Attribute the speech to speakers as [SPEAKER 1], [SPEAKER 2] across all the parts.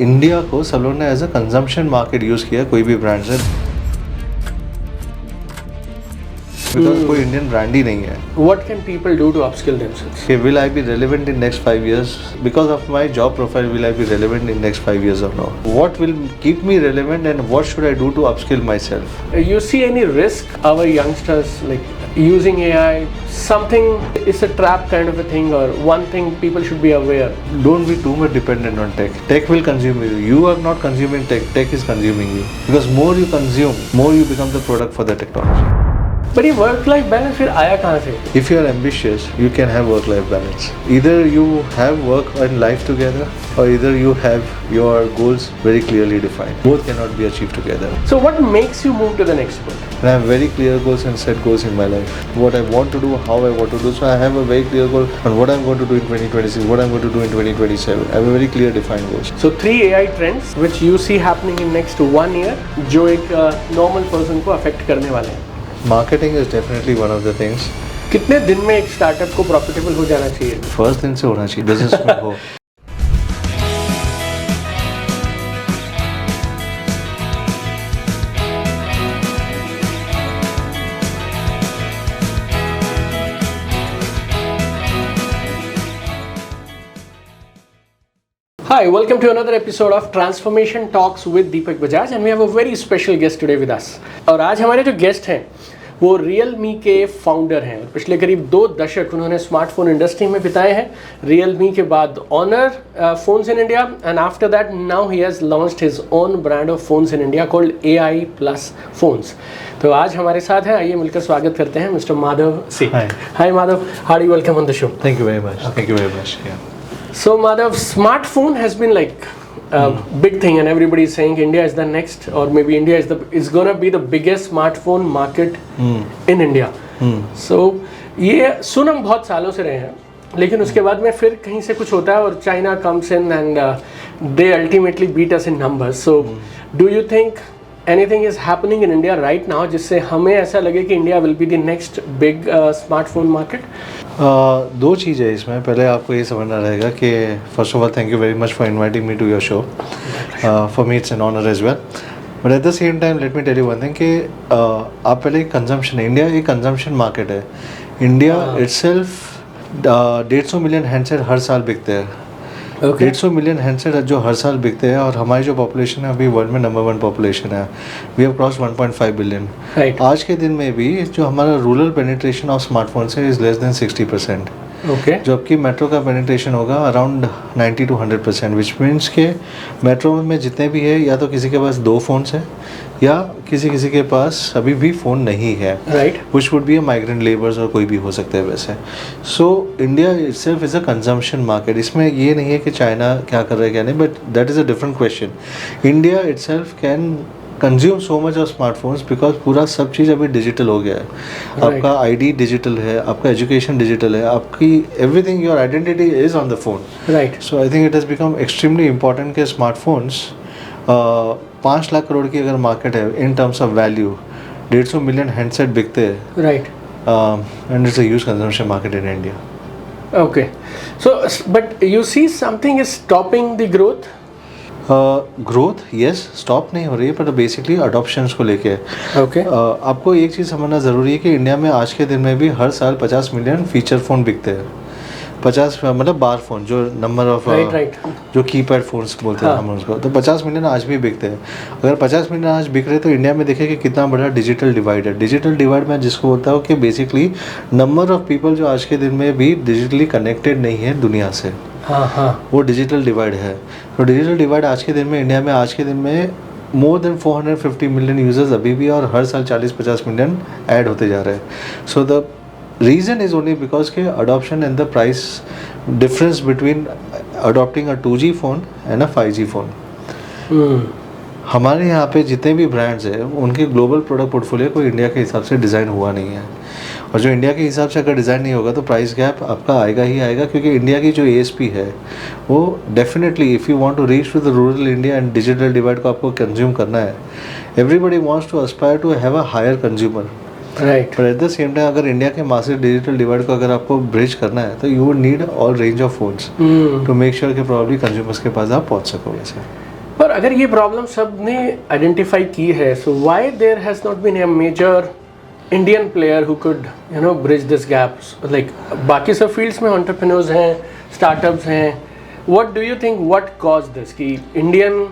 [SPEAKER 1] India को सब लोगों ने as a consumption market use किया कोई भी ब्रांड से, बिकॉज कोई इंडियन ब्रांड ही नहीं है.
[SPEAKER 2] What can people do to upskill themselves?
[SPEAKER 1] Okay, will I be relevant in next 5 years? Because of my job profile, will I be relevant in next 5 years or no? What will keep me relevant and what should I do to upskill myself?
[SPEAKER 2] You see any risk our youngsters like using AI? Something is a trap kind of a thing, or one thing people should be aware.
[SPEAKER 1] Don't be too much dependent on tech. Tech will consume you. You are not consuming tech. Tech is consuming you. Because more you consume, more you become the product for the technology.
[SPEAKER 2] But ये work-life balance फिर आया कहाँ से?
[SPEAKER 1] If you are ambitious, you can have work-life balance. Either you have work and life together, or either you have your goals very clearly defined. Both cannot be achieved together.
[SPEAKER 2] So what makes you move to the next point?
[SPEAKER 1] And I have very clear goals and set goals in my life. What I want to do, how I want to do. So I have a very clear goal on what I'm going to do in 2026, what I'm going to do in 2027. I have a very clear defined goals.
[SPEAKER 2] So 3 AI trends which you see happening in next 1 year जो एक normal person को affect करने वाले हैं.
[SPEAKER 1] Marketing is definitely one of the things.
[SPEAKER 2] कितने दिन में एक स्टार्टअप को प्रॉफिटेबल हो जाना चाहिए?
[SPEAKER 1] First दिन से होना चाहिए बिजनेस में हो.
[SPEAKER 2] Hi, welcome to another episode of Transformation Talks with Deepak Bajaj and we have a very special guest today with us. और आज हमारे जो गेस्ट हैं वो Realme के फाउंडर हैं. पिछले करीब 2 दशक उन्होंने स्मार्टफोन इंडस्ट्री में बिताए हैं. Realme के बाद Honor phones in India and after that now he has launched his own brand of phones in India called AI Plus Phones. तो आज हमारे साथ हैं, आइए मिलकर स्वागत करते हैं mister Madhav Singh. Hi Madhav, hearty welcome on the show.
[SPEAKER 1] Thank you very much. Thank you very much. Yeah.
[SPEAKER 2] So Madhav, smartphone has been like a big thing and everybody is saying India is the next, or maybe India is gonna be the biggest smartphone market in India. So ये सुन हम बहुत सालों से रहे हैं, लेकिन उसके बाद में फिर कहीं से कुछ होता है और China comes in and they ultimately beat us in numbers. So do you think anything is happening in India right now जिससे हमें ऐसा लगे कि India will be the next big smartphone market?
[SPEAKER 1] 2 चीज़ है इसमें. पहले आपको ये समझना रहेगा कि first of all thank you very much for inviting me to your show. For me it's an honour as well. But at the same time let me tell you one thing कि आप पहले consumption, India एक consumption market है. India itself 150 million handset हर साल बिकते हैं. 150 million handset जो हर साल बिकते हैं और हमारी जो पॉपुलेशन है अभी वर्ल्ड में नंबर 1 पॉपुलेशन है. We have cross 1.5 billion. आज के दिन में भी जो हमारा रूरल पेनिट्रेशन ऑफ स्मार्टफोन्स है इज़ लेस देन 60%. जबकि मेट्रो का पेनिट्रेशन होगा अराउंड 90 to 100%, विच मीन्स के मेट्रो में जितने भी है या तो किसी के पास 2 फ़ोन्स हैं या किसी के पास अभी भी फ़ोन नहीं है. Which would be a migrant labours और कोई भी हो सकता है वैसे. So India itself is a consumption market. इसमें ये नहीं है कि चाइना क्या कर रहा है क्या नहीं, but that is a different question. India itself can consume so much of smartphones because पूरा सब चीज़ अभी डिजिटल हो गया है. आपका आईडी डिजिटल है, आपका एजुकेशन डिजिटल है, आपकी everything, your identity is on the phone. So I think it has become extremely important के स्मार्टफोन्स 5 लाख करोड़ की अगर मार्केट है in terms of value, 150 million handset बिकते हैं. And it's a huge consumption market in India.
[SPEAKER 2] Okay, so but you see something is stopping the growth?
[SPEAKER 1] Growth yes stop नहीं हो रही है, पर बेसिकली अडॉप्शंस को लेके. आपको एक चीज़ समझना ज़रूरी है कि इंडिया में आज के दिन में भी हर साल 50 मिलियन फीचर फ़ोन बिकते हैं. 50 मतलब बार फ़ोन, जो नंबर ऑफ जो कीपैड फ़ोन्स बोलते हैं हम उसको, तो 50 मिलियन आज भी बिकते हैं. अगर 50 मिलियन आज बिक रहे तो इंडिया में देखिए कि कितना बड़ा डिजिटल डिवाइड है. डिजिटल डिवाइड मैं जिसको बोलता हूँ कि बेसिकली नंबर ऑफ पीपल जो आज के दिन में भी डिजिटली कनेक्टेड नहीं है दुनिया से, वो डिजिटल डिवाइड है. तो डिजिटल डिवाइड आज के दिन में इंडिया में आज के दिन में मोर देन 450 मिलियन यूजर्स अभी भी, और हर साल 40-50 मिलियन ऐड होते जा रहे हैं. So the reason is only because के adoption and the price difference between adopting a 2G phone and a 5G phone. हमारे यहाँ पे जितने भी ब्रांड्स हैं उनके ग्लोबल प्रोडक्ट पोर्टफोलियो कोई इंडिया के हिसाब से डिज़ाइन हुआ नहीं है. और जो इंडिया के हिसाब से अगर डिज़ाइन नहीं होगा तो प्राइस गैप आपका आएगा ही आएगा, क्योंकि इंडिया की जो ASP है वो definitely if you want to reach to the rural India and digital divide को आपको कंज्यूम करना है, everybody wants to aspire to have a higher consumer. पर एट द सेम टाइम अगर इंडिया के मासिव डिजिटल डिवाइड को अगर आपको ब्रिज करना है तो you would need all range of phones to make sure कि प्रॉब्ली कंज्यूमर्स के पास आप पहुंच सको. वैसे
[SPEAKER 2] पर अगर ये प्रॉब्लम सब ने आइडेंटिफाई की है, so why there has not been a major Indian player who could you know bridge this gaps? Like बाकी सब फील्ड्स में एंटरप्रेन्योर्स हैं, स्टार्टअप्स हैं, what do you think what cause this कि Indian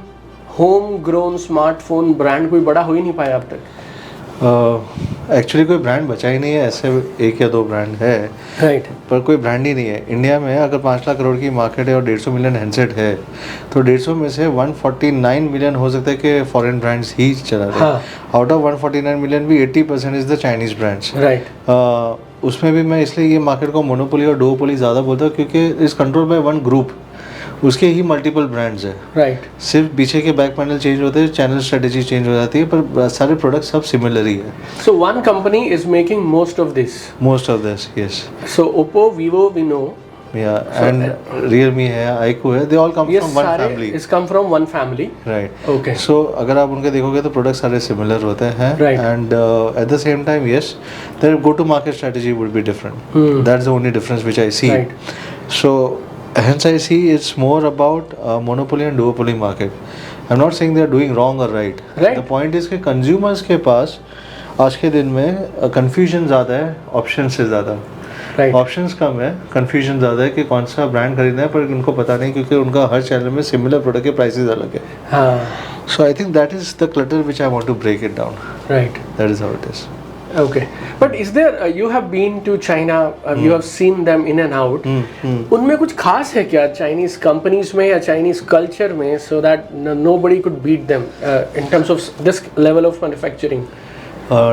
[SPEAKER 2] home grown smartphone brand कोई बड़ा हो ही नहीं पाया अब तक?
[SPEAKER 1] एक्चुअली कोई ब्रांड बचा ही नहीं है, ऐसे एक या दो ब्रांड है,
[SPEAKER 2] राइट,
[SPEAKER 1] पर कोई ब्रांड ही नहीं है इंडिया में। अगर 5 लाख करोड़ की मार्केट है और 150 मिलियन हैंडसेट है, तो 150 में से 149 मिलियन हो सकता है कि फॉरेन ब्रांड्स ही चला रहे।
[SPEAKER 2] हाँ।
[SPEAKER 1] आउट ऑफ 149 मिलियन भी 80% is the Chinese brands.
[SPEAKER 2] Right,
[SPEAKER 1] उसमें भी मैं इसलिए ये मार्केट को मोनोपोली और डुओपोली ज़्यादा बोलता हूँ क्योंकि is control by one group, उसके ही मल्टीपल ब्रांड्स है।
[SPEAKER 2] राइट,
[SPEAKER 1] सिर्फ पीछे के बैक पैनल चेंज होते हैं, चैनल स्ट्रेटेजी चेंज हो जाती है, पर सारे प्रोडक्ट सब सिमिलर ही है।
[SPEAKER 2] so one company is making most of this.
[SPEAKER 1] Most of this, yes,
[SPEAKER 2] So Oppo, Vivo, we know.
[SPEAKER 1] या एंड रियलमी है, आईक्यू है, दे ऑल कम
[SPEAKER 2] ये
[SPEAKER 1] फ्रॉम वन
[SPEAKER 2] सारे
[SPEAKER 1] family,
[SPEAKER 2] is come from one family.
[SPEAKER 1] Right.
[SPEAKER 2] Okay.
[SPEAKER 1] सो अगर आप उनके देखोगे तो प्रोडक्ट सारे सिमिलर होते हैं,
[SPEAKER 2] Right.
[SPEAKER 1] And at the same time yes their go to market strategy would be different, that's the only difference which I see.
[SPEAKER 2] Right.
[SPEAKER 1] So hence I see it's more about monopoly and duopoly market. I'm not saying they are doing wrong or right.
[SPEAKER 2] Right.
[SPEAKER 1] The point is कि consumers के पास आज के दिन में confusion ज़्यादा है option से ज़्यादा।
[SPEAKER 2] Right.
[SPEAKER 1] ऑप्शंस कम है, confusion ज़्यादा है कि कौन सा ब्रांड खरीदना है, पर उनको पता नहीं क्योंकि उनका हर चैनल में सिमिलर प्रोडक्ट के प्राइसेस अलग है।
[SPEAKER 2] हाँ,
[SPEAKER 1] So I think that is the clutter which I want to break it down.
[SPEAKER 2] right.
[SPEAKER 1] That is how it is.
[SPEAKER 2] Okay. But is there, you have been to China, you have seen them in and out. उनमें कुछ खास है क्या Chinese companies में या Chinese culture में, so that nobody could beat them in terms of this level of manufacturing?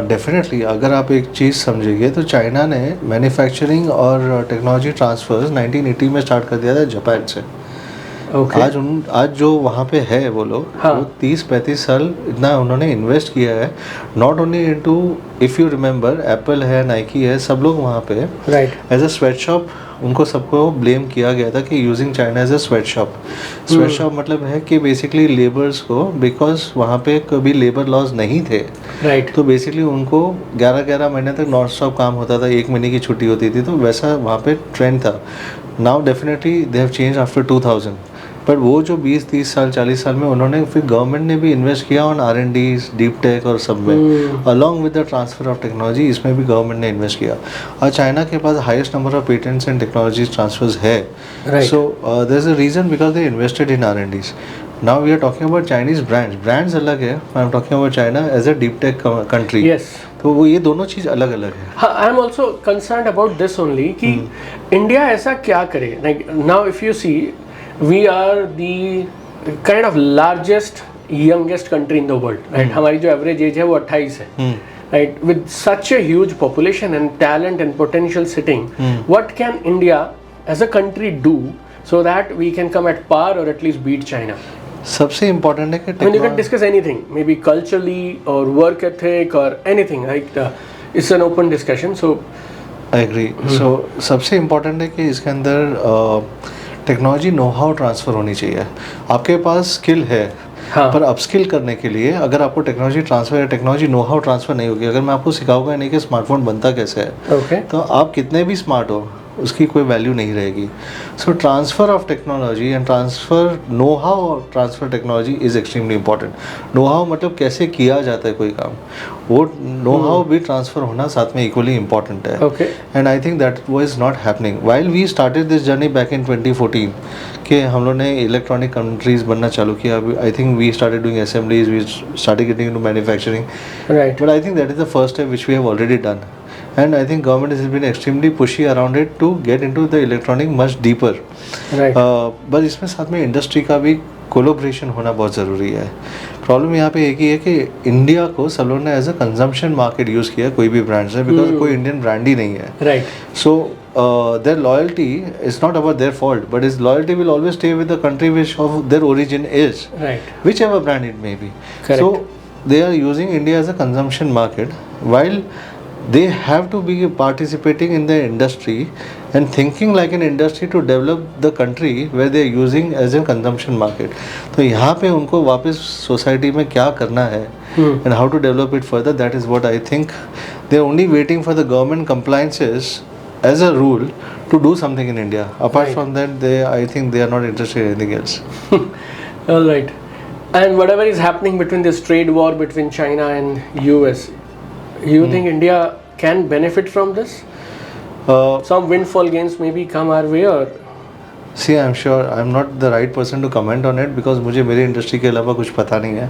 [SPEAKER 1] Definitely अगर आप एक चीज़ समझेंगे तो चाइना ने मैन्युफैक्चरिंग और टेक्नोलॉजी ट्रांसफर्स 1980 में स्टार्ट कर दिया था जापान से।
[SPEAKER 2] Okay.
[SPEAKER 1] आज जो वहाँ पे है वो लोग,
[SPEAKER 2] हाँ.
[SPEAKER 1] वो 30-35 साल इतना उन्होंने इन्वेस्ट किया है, not only into, if you remember Apple है, नाइकी है, सब लोग वहाँ पे
[SPEAKER 2] Right.
[SPEAKER 1] As a sweat shop उनको सबको ब्लेम किया गया था कि using China as a sweat shop. Sweat shop मतलब है कि बेसिकली लेबर्स को, बिकॉज वहाँ पे कभी लेबर लॉज नहीं थे,
[SPEAKER 2] Right.
[SPEAKER 1] तो बेसिकली उनको 11-11 महीने तक नॉन स्टॉप काम होता था, 1 महीने की छुट्टी होती थी, तो वैसा वहाँ पे ट्रेंड था। Now definitely they have change after 2000, पर वो जो 20-30 साल 40 साल में उन्होंने फिर गवर्नमेंट ने भी इन्वेस्ट किया ऑन R&D, डीप टेक और सब में, along with the transfer of technology, इसमें भी गवर्नमेंट ने इन्वेस्ट किया। और चाइना के पास highest number of patents and technology transfers है।
[SPEAKER 2] Right.
[SPEAKER 1] So there is a reason because they invested in R&Ds। Now we are talking about Chinese brands अलग है, I am talking about China as a deep tech country.
[SPEAKER 2] Yes.
[SPEAKER 1] तो वो ये दोनों चीज़ अलग अलग है।
[SPEAKER 2] हाँ, I am also concern about this only कि इंडिया ऐसा क्या करे। Like now if you see, we are the kind of largest youngest country in the world, right? हमारी जो एवरेज एज है वो 28 है, right? With such a huge population and talent and potential sitting, what can India as a country do so that we can come at par or at least beat China?
[SPEAKER 1] सबसे important है कि
[SPEAKER 2] I mean, you can discuss anything, maybe culturally or work ethic or anything, like it's an open discussion. So
[SPEAKER 1] I agree. So सबसे important है कि इसके अंदर technology no how transfer होनी चाहिए। आपके पास स्किल है,
[SPEAKER 2] हाँ.
[SPEAKER 1] पर अपस्किल करने के लिए अगर आपको टेक्नोलॉजी ट्रांसफ़र या टेक्नोलॉजी नो हाउ ट्रांसफ़र नहीं होगी, अगर मैं आपको सिखाऊंगा नहीं कि स्मार्टफोन बनता कैसे है,
[SPEAKER 2] okay,
[SPEAKER 1] तो आप कितने भी स्मार्ट हो उसकी कोई वैल्यू नहीं रहेगी। So transfer of technology and transfer know how transfer technology is extremely important. Know how मतलब कैसे किया जाता है कोई काम, वो नो हाउ भी ट्रांसफ़र होना साथ में इक्वली इंपॉर्टेंट है।
[SPEAKER 2] okay,
[SPEAKER 1] and I think that was not happening while we started this journey back in 2014 कि हम लोग ने इलेक्ट्रॉनिक कंट्रीज़ बनना चालू किया। I think we started doing assemblies, we started getting into manufacturing,
[SPEAKER 2] right,
[SPEAKER 1] but I think that is the first step which we have already done, and I think government has been extremely pushy around it to get into the electronic much deeper.
[SPEAKER 2] right,
[SPEAKER 1] बस इसमें साथ में industry का भी collaboration होना बहुत ज़रूरी है। प्रॉब्लम यहाँ पे एक ही है कि इंडिया को सब लोगों ने as a consumption market use किया कोई भी ब्रांड से, बिकॉज कोई इंडियन ब्रांड ही नहीं है।
[SPEAKER 2] right,
[SPEAKER 1] So their loyalty is not about their fault, but his loyalty will always stay with the country which of their origin is,
[SPEAKER 2] right,
[SPEAKER 1] whichever brand it may be.
[SPEAKER 2] Correct.
[SPEAKER 1] So they are using India as a consumption market, while they have to be participating in the industry and thinking like an industry to develop the country where they are using as a consumption market. तो यहाँ पे उनको वापस society में क्या करना है and how to develop it further, that is what I think. They are only waiting for the government compliances as a rule to do something in India. Apart
[SPEAKER 2] Right.
[SPEAKER 1] from that, I think they are not interested in anything else.
[SPEAKER 2] all right. And whatever is happening between this trade war between China and US, you think India can benefit from this? Some windfall gains maybe come our way, or
[SPEAKER 1] See, I'm sure I'm not the right person to comment on it because मुझे मेरी industry के अलावा कुछ पता नहीं है.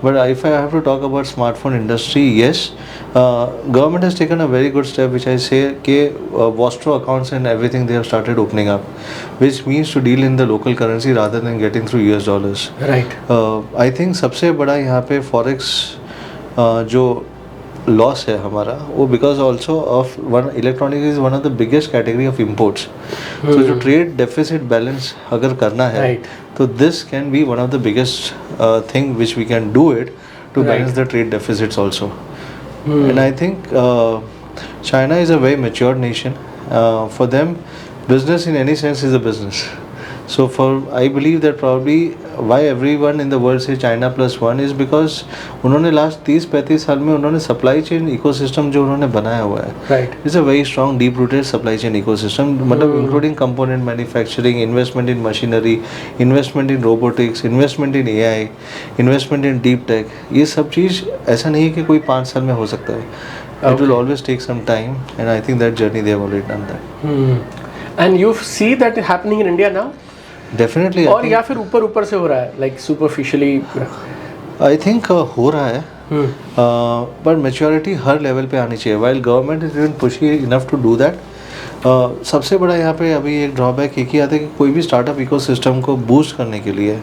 [SPEAKER 1] But if I have to talk about smartphone industry, yes, government has taken a very good step, which I say कि Vostro accounts and everything they have started opening up, which means to deal in the local currency rather than getting through US dollars.
[SPEAKER 2] right?
[SPEAKER 1] I think सबसे बड़ा यहाँ पे forex जो loss है हमारा वो because also of one electronic is one of the biggest category of imports. तो जो ट्रेड डेफिसिट बैलेंस अगर करना है
[SPEAKER 2] Right.
[SPEAKER 1] तो this can be one of the biggest thing which we can do it to balance the trade deficits also. And I think China is a very matured nation. For them business in any sense is a business. So I believe that probably why everyone in the world say China plus one is because उन्होंने last 30-35 साल में उन्होंने supply chain ecosystem जो उन्होंने बनाया हुआ है,
[SPEAKER 2] Right.
[SPEAKER 1] It's a very strong deep rooted supply chain ecosystem. मतलब including component manufacturing, investment in machinery, investment in robotics, investment in AI, investment in deep tech. ये सब चीज़ ऐसा नहीं है कि कोई 5 साल में हो सकता है. It will always take some time, and I think that journey they have already done that.
[SPEAKER 2] And you see that happening in India now?
[SPEAKER 1] Definitely.
[SPEAKER 2] और या फिर ऊपर से हो रहा है, like superficially?
[SPEAKER 1] I think हो रहा है, पर मेच्योरिटी हर लेवल पे आनी चाहिए. While government is even pushing enough to do that. सबसे बड़ा यहाँ पे अभी एक ड्रॉबैक एक ही आता है कि कोई भी स्टार्टअप इकोसिस्टम को बूस्ट करने के लिए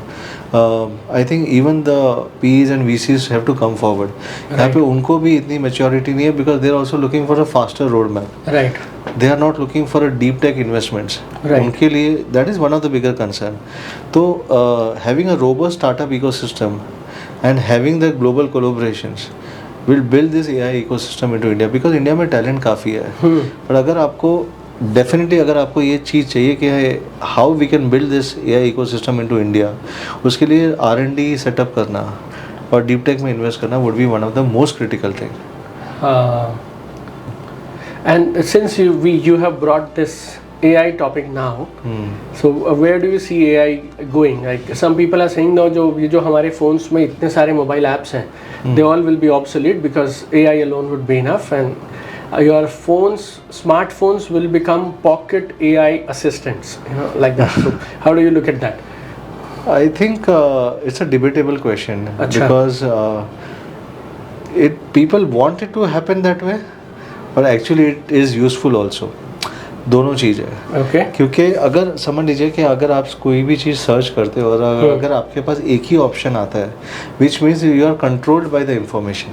[SPEAKER 1] I think even the PEs and VCs have to come forward. यहाँ पे उनको भी इतनी मेच्योरिटी नहीं है because they are also looking for a faster road map.
[SPEAKER 2] Right.
[SPEAKER 1] They are not looking for a deep tech investments.
[SPEAKER 2] Right.
[SPEAKER 1] उनके लिए that is one of the bigger concern. तो having a robust startup ecosystem and having the global collaborations will build this AI ecosystem into India because India में talent काफ़ी है. पर अगर आपको definitely अगर आपको ये चीज़ चाहिए कि how we can build this AI ecosystem into India, उसके लिए R&D सेटअप करना और डीप टेक में इन्वेस्ट करना would be one of the most critical thing.
[SPEAKER 2] And since you have brought this AI topic now, so where do you see AI going? Like some people are saying now, जो हमारे phones में इतने सारे mobile apps हैं, they all will be obsolete because AI alone would be enough, and your smartphones will become pocket AI assistants, like that. So how do you look at that?
[SPEAKER 1] I think it's a debatable question.
[SPEAKER 2] Achha.
[SPEAKER 1] Because people want it to happen that way, but actually it is useful also. दोनों चीज़ है.
[SPEAKER 2] Okay.
[SPEAKER 1] क्योंकि अगर समझ लीजिए कि अगर आप कोई भी चीज़ सर्च करते हो और अगर आपके पास एक ही ऑप्शन आता है, which means you are controlled by the information.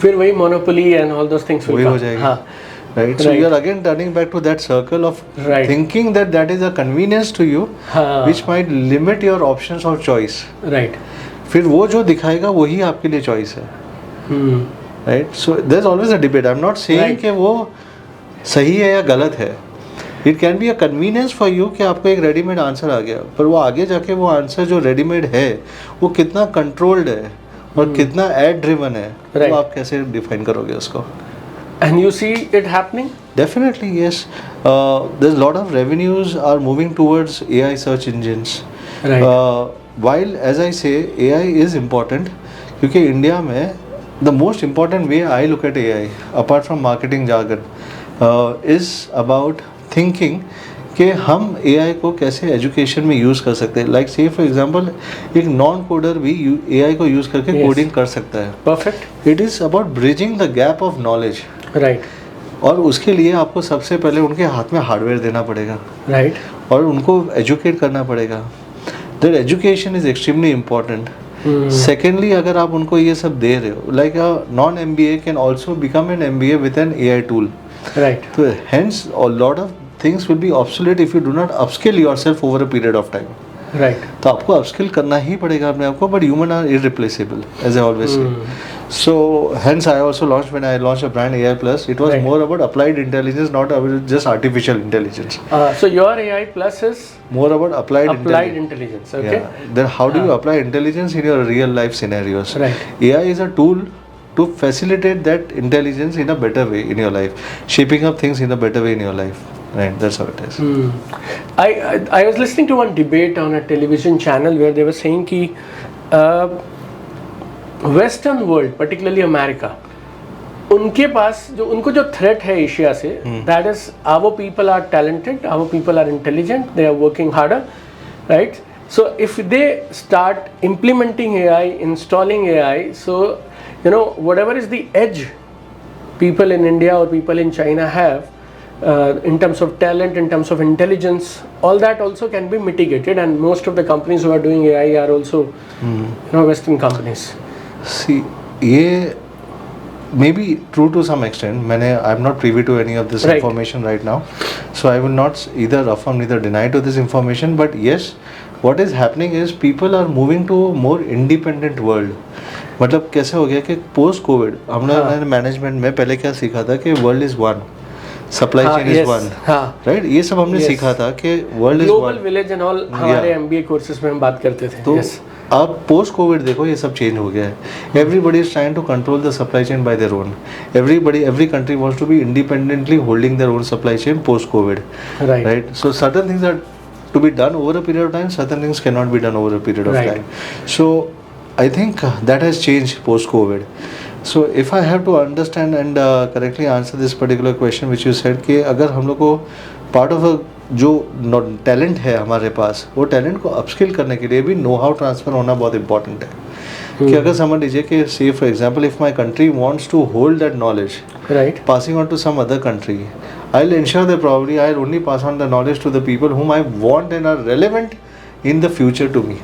[SPEAKER 2] फिर वही monopoly and all those things will
[SPEAKER 1] वही
[SPEAKER 2] come.
[SPEAKER 1] हो जाएगी.
[SPEAKER 2] हाँ.
[SPEAKER 1] Right. So you are again turning back to that circle of
[SPEAKER 2] Right.
[SPEAKER 1] thinking that is a convenience to you,
[SPEAKER 2] हाँ.
[SPEAKER 1] which might limit your options of choice.
[SPEAKER 2] Right.
[SPEAKER 1] फिर वो जो दिखाएगा वही आपके लिए चॉइस है. Right? So there's always a debate. I'm not saying
[SPEAKER 2] Right.
[SPEAKER 1] कि वो सही है या गलत है. It can be a convenience for you कि आपको एक रेडीमेड आंसर आ गया, पर वो आगे जाके वो आंसर जो रेडीमेड है वो कितना कंट्रोल्ड है और कितना एड ड्रिवन है,
[SPEAKER 2] Right.
[SPEAKER 1] वो आप कैसे डिफाइन करोगे उसको.
[SPEAKER 2] And you see it happening?
[SPEAKER 1] Definitely yes. There's a lot of revenues are moving towards AI search engines.
[SPEAKER 2] Right.
[SPEAKER 1] While as I say AI is important क्योंकि इंडिया में the most important way I look at AI apart from marketing jargon is about thinking कि हम AI को कैसे education में use कर सकते हैं. लाइक से फॉर एग्जांपल एक नॉन कोडर भी AI को यूज़ करके
[SPEAKER 2] Yes.
[SPEAKER 1] कोडिंग कर सकता है.
[SPEAKER 2] Perfect.
[SPEAKER 1] It is about bridging the gap of knowledge.
[SPEAKER 2] Right.
[SPEAKER 1] और उसके लिए आपको सबसे पहले उनके हाथ में हार्डवेयर देना पड़ेगा
[SPEAKER 2] Right.
[SPEAKER 1] और उनको एजुकेट करना पड़ेगा. That education is extremely important. Secondly अगर आप उनको ये सब दे रहे हो, like a non MBA can also become an MBA with an AI tool.
[SPEAKER 2] Right.
[SPEAKER 1] तो hence a lot of things will be obsolete if you do not upskill yourself over a period of time.
[SPEAKER 2] Right.
[SPEAKER 1] तो आपको upskill करना ही पड़ेगा अपने आप को. But human are irreplaceable as I always say. So hence I also launched when I launched a brand AI Plus. It was
[SPEAKER 2] Right.
[SPEAKER 1] more about applied intelligence, not about just artificial intelligence.
[SPEAKER 2] So your AI Plus is
[SPEAKER 1] More about applied
[SPEAKER 2] intelligence. Okay.
[SPEAKER 1] Yeah. Then how do you apply intelligence in your real life scenarios?
[SPEAKER 2] Right.
[SPEAKER 1] AI is a tool to facilitate that intelligence in a better way in your life, shaping up things in a better way in your life. Right. That's how it is.
[SPEAKER 2] I was listening to one debate on a television channel where they were saying कि western world particularly America, उनके पास उनको जो threat है Asia से, that is our people are talented, our people are intelligent, they are working harder, right? So if they start implementing AI, installing AI, so whatever is the edge people in India or people in China have in terms of talent, in terms of intelligence, all that also can be mitigated, and most of the companies who are doing AI are also Western companies.
[SPEAKER 1] See, ये may be true to some extent. I'm not privy to any of this information right now, so I will not either affirm neither deny to this information. But yes, what is happening is people are moving to a more independent world. मतलब कैसे हो गया कि post Covid हमने management में पहले क्या सीखा था कि world is one, supply chain is one, right? ये सब हमने सीखा था कि world is one,
[SPEAKER 2] global village and all, हमारे एमबीए कोर्सेज में हम बात करते थे.
[SPEAKER 1] तो अब पोस्ट कोविड देखो ये सब चेंज हो गया है. Everybody is trying to control the supply chain by their own. Every country wants to be independently holding their own supply chain post covid, right? So certain things are to be done over a period of time, certain things cannot be done over a period of time. So I think that has changed post COVID. So if I have to understand and correctly answer this particular question which you said कि अगर हम लोग को part of a जो talent है हमारे पास, वो talent को अपस्किल करने के लिए भी नो हाउ ट्रांसफर होना बहुत इंपॉर्टेंट है. कि अगर समझ लीजिए कि say for example if my country wants to hold that knowledge,
[SPEAKER 2] right,
[SPEAKER 1] passing on to some other country, I'll ensure that probably I'll only pass on the knowledge to the people whom I want and are relevant in the future to me.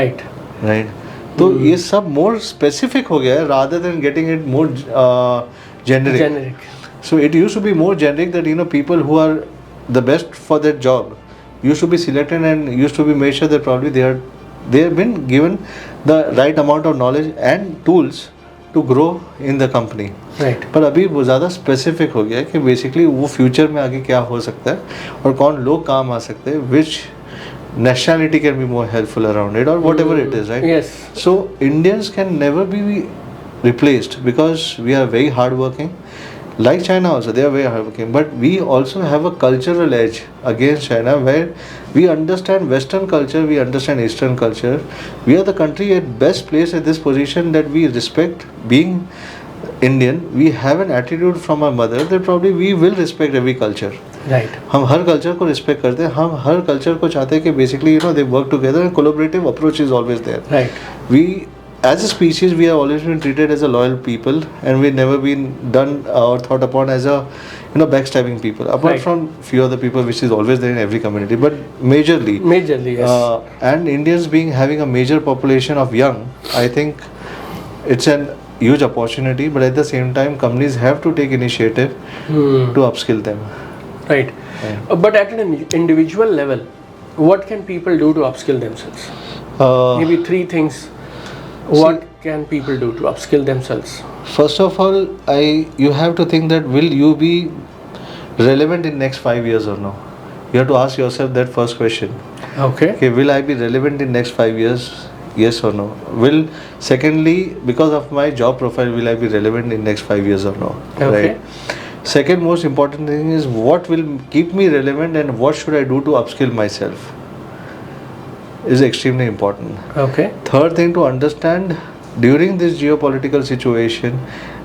[SPEAKER 2] Right.
[SPEAKER 1] Right. तो ये सब more specific हो गया है rather than getting it more generic. So it used to be more generic that people who are the best for that job used to be selected and used to be made sure that probably they have been given the right amount of knowledge and tools to grow in the company.
[SPEAKER 2] Right.
[SPEAKER 1] पर अभी वो ज़्यादा specific हो गया है कि basically वो future में आगे क्या हो सकता है और कौन लोग काम आ सकते हैं, which nationality can be more helpful around it or whatever it is, right?
[SPEAKER 2] Yes.
[SPEAKER 1] So Indians can never be replaced because we are very hardworking. Like China also, they are very hardworking, but we also have a cultural edge against China where we understand Western culture, we understand Eastern culture. We are the country at best place at this position that we respect being Indian. We have an attitude from our mother that probably we will respect every culture.
[SPEAKER 2] Right.
[SPEAKER 1] हम हर culture को respect करते हैं, हम हर culture को चाहते हैं कि basically they work together and collaborative approach is always there.
[SPEAKER 2] Right.
[SPEAKER 1] We as a species we have always been treated as a loyal people and we've never been done or thought upon as a backstabbing people apart from few other people which is always there in every community, but majorly
[SPEAKER 2] yes.
[SPEAKER 1] And Indians being having a major population of young, I think it's an huge opportunity, but at the same time companies have to take initiative to upskill them.
[SPEAKER 2] Right. But at an individual level, what can people do to upskill themselves? Maybe three things. What can people do to upskill themselves?
[SPEAKER 1] First of all, you have to think that will you be relevant in next 5 years or no? You have to ask yourself that first question.
[SPEAKER 2] Okay.
[SPEAKER 1] Okay, will I be relevant in next 5 years? Yes or no? Secondly, because of my job profile, will I be relevant in next 5 years or no?
[SPEAKER 2] Okay.
[SPEAKER 1] Right. Second most important thing is what will keep me relevant and what should I do to upskill myself is extremely important.
[SPEAKER 2] Okay.
[SPEAKER 1] Third thing to understand during this geopolitical situation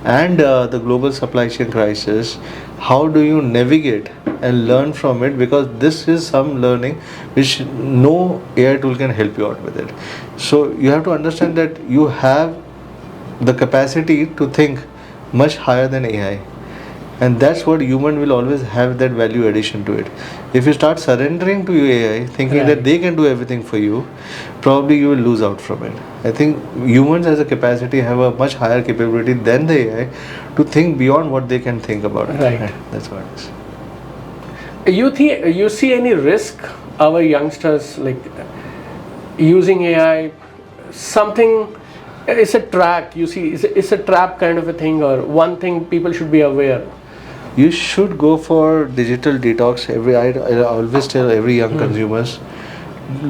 [SPEAKER 1] and the global supply chain crisis, how do you navigate and learn from it, because this is some learning which no AI tool can help you out with it. So you have to understand that you have the capacity to think much higher than AI. And that's what human will always have, that value addition to it. If you start surrendering to your AI, thinking that they can do everything for you, probably you will lose out from it. I think humans as a capacity have a much higher capability than the AI to think beyond what they can think about it.
[SPEAKER 2] Right.
[SPEAKER 1] That's what it is.
[SPEAKER 2] You see any risk our youngsters like using AI? Something, it's a track. You see, it's a trap kind of a thing, or one thing people should be aware.
[SPEAKER 1] You should go for digital detox. I always tell every young consumers,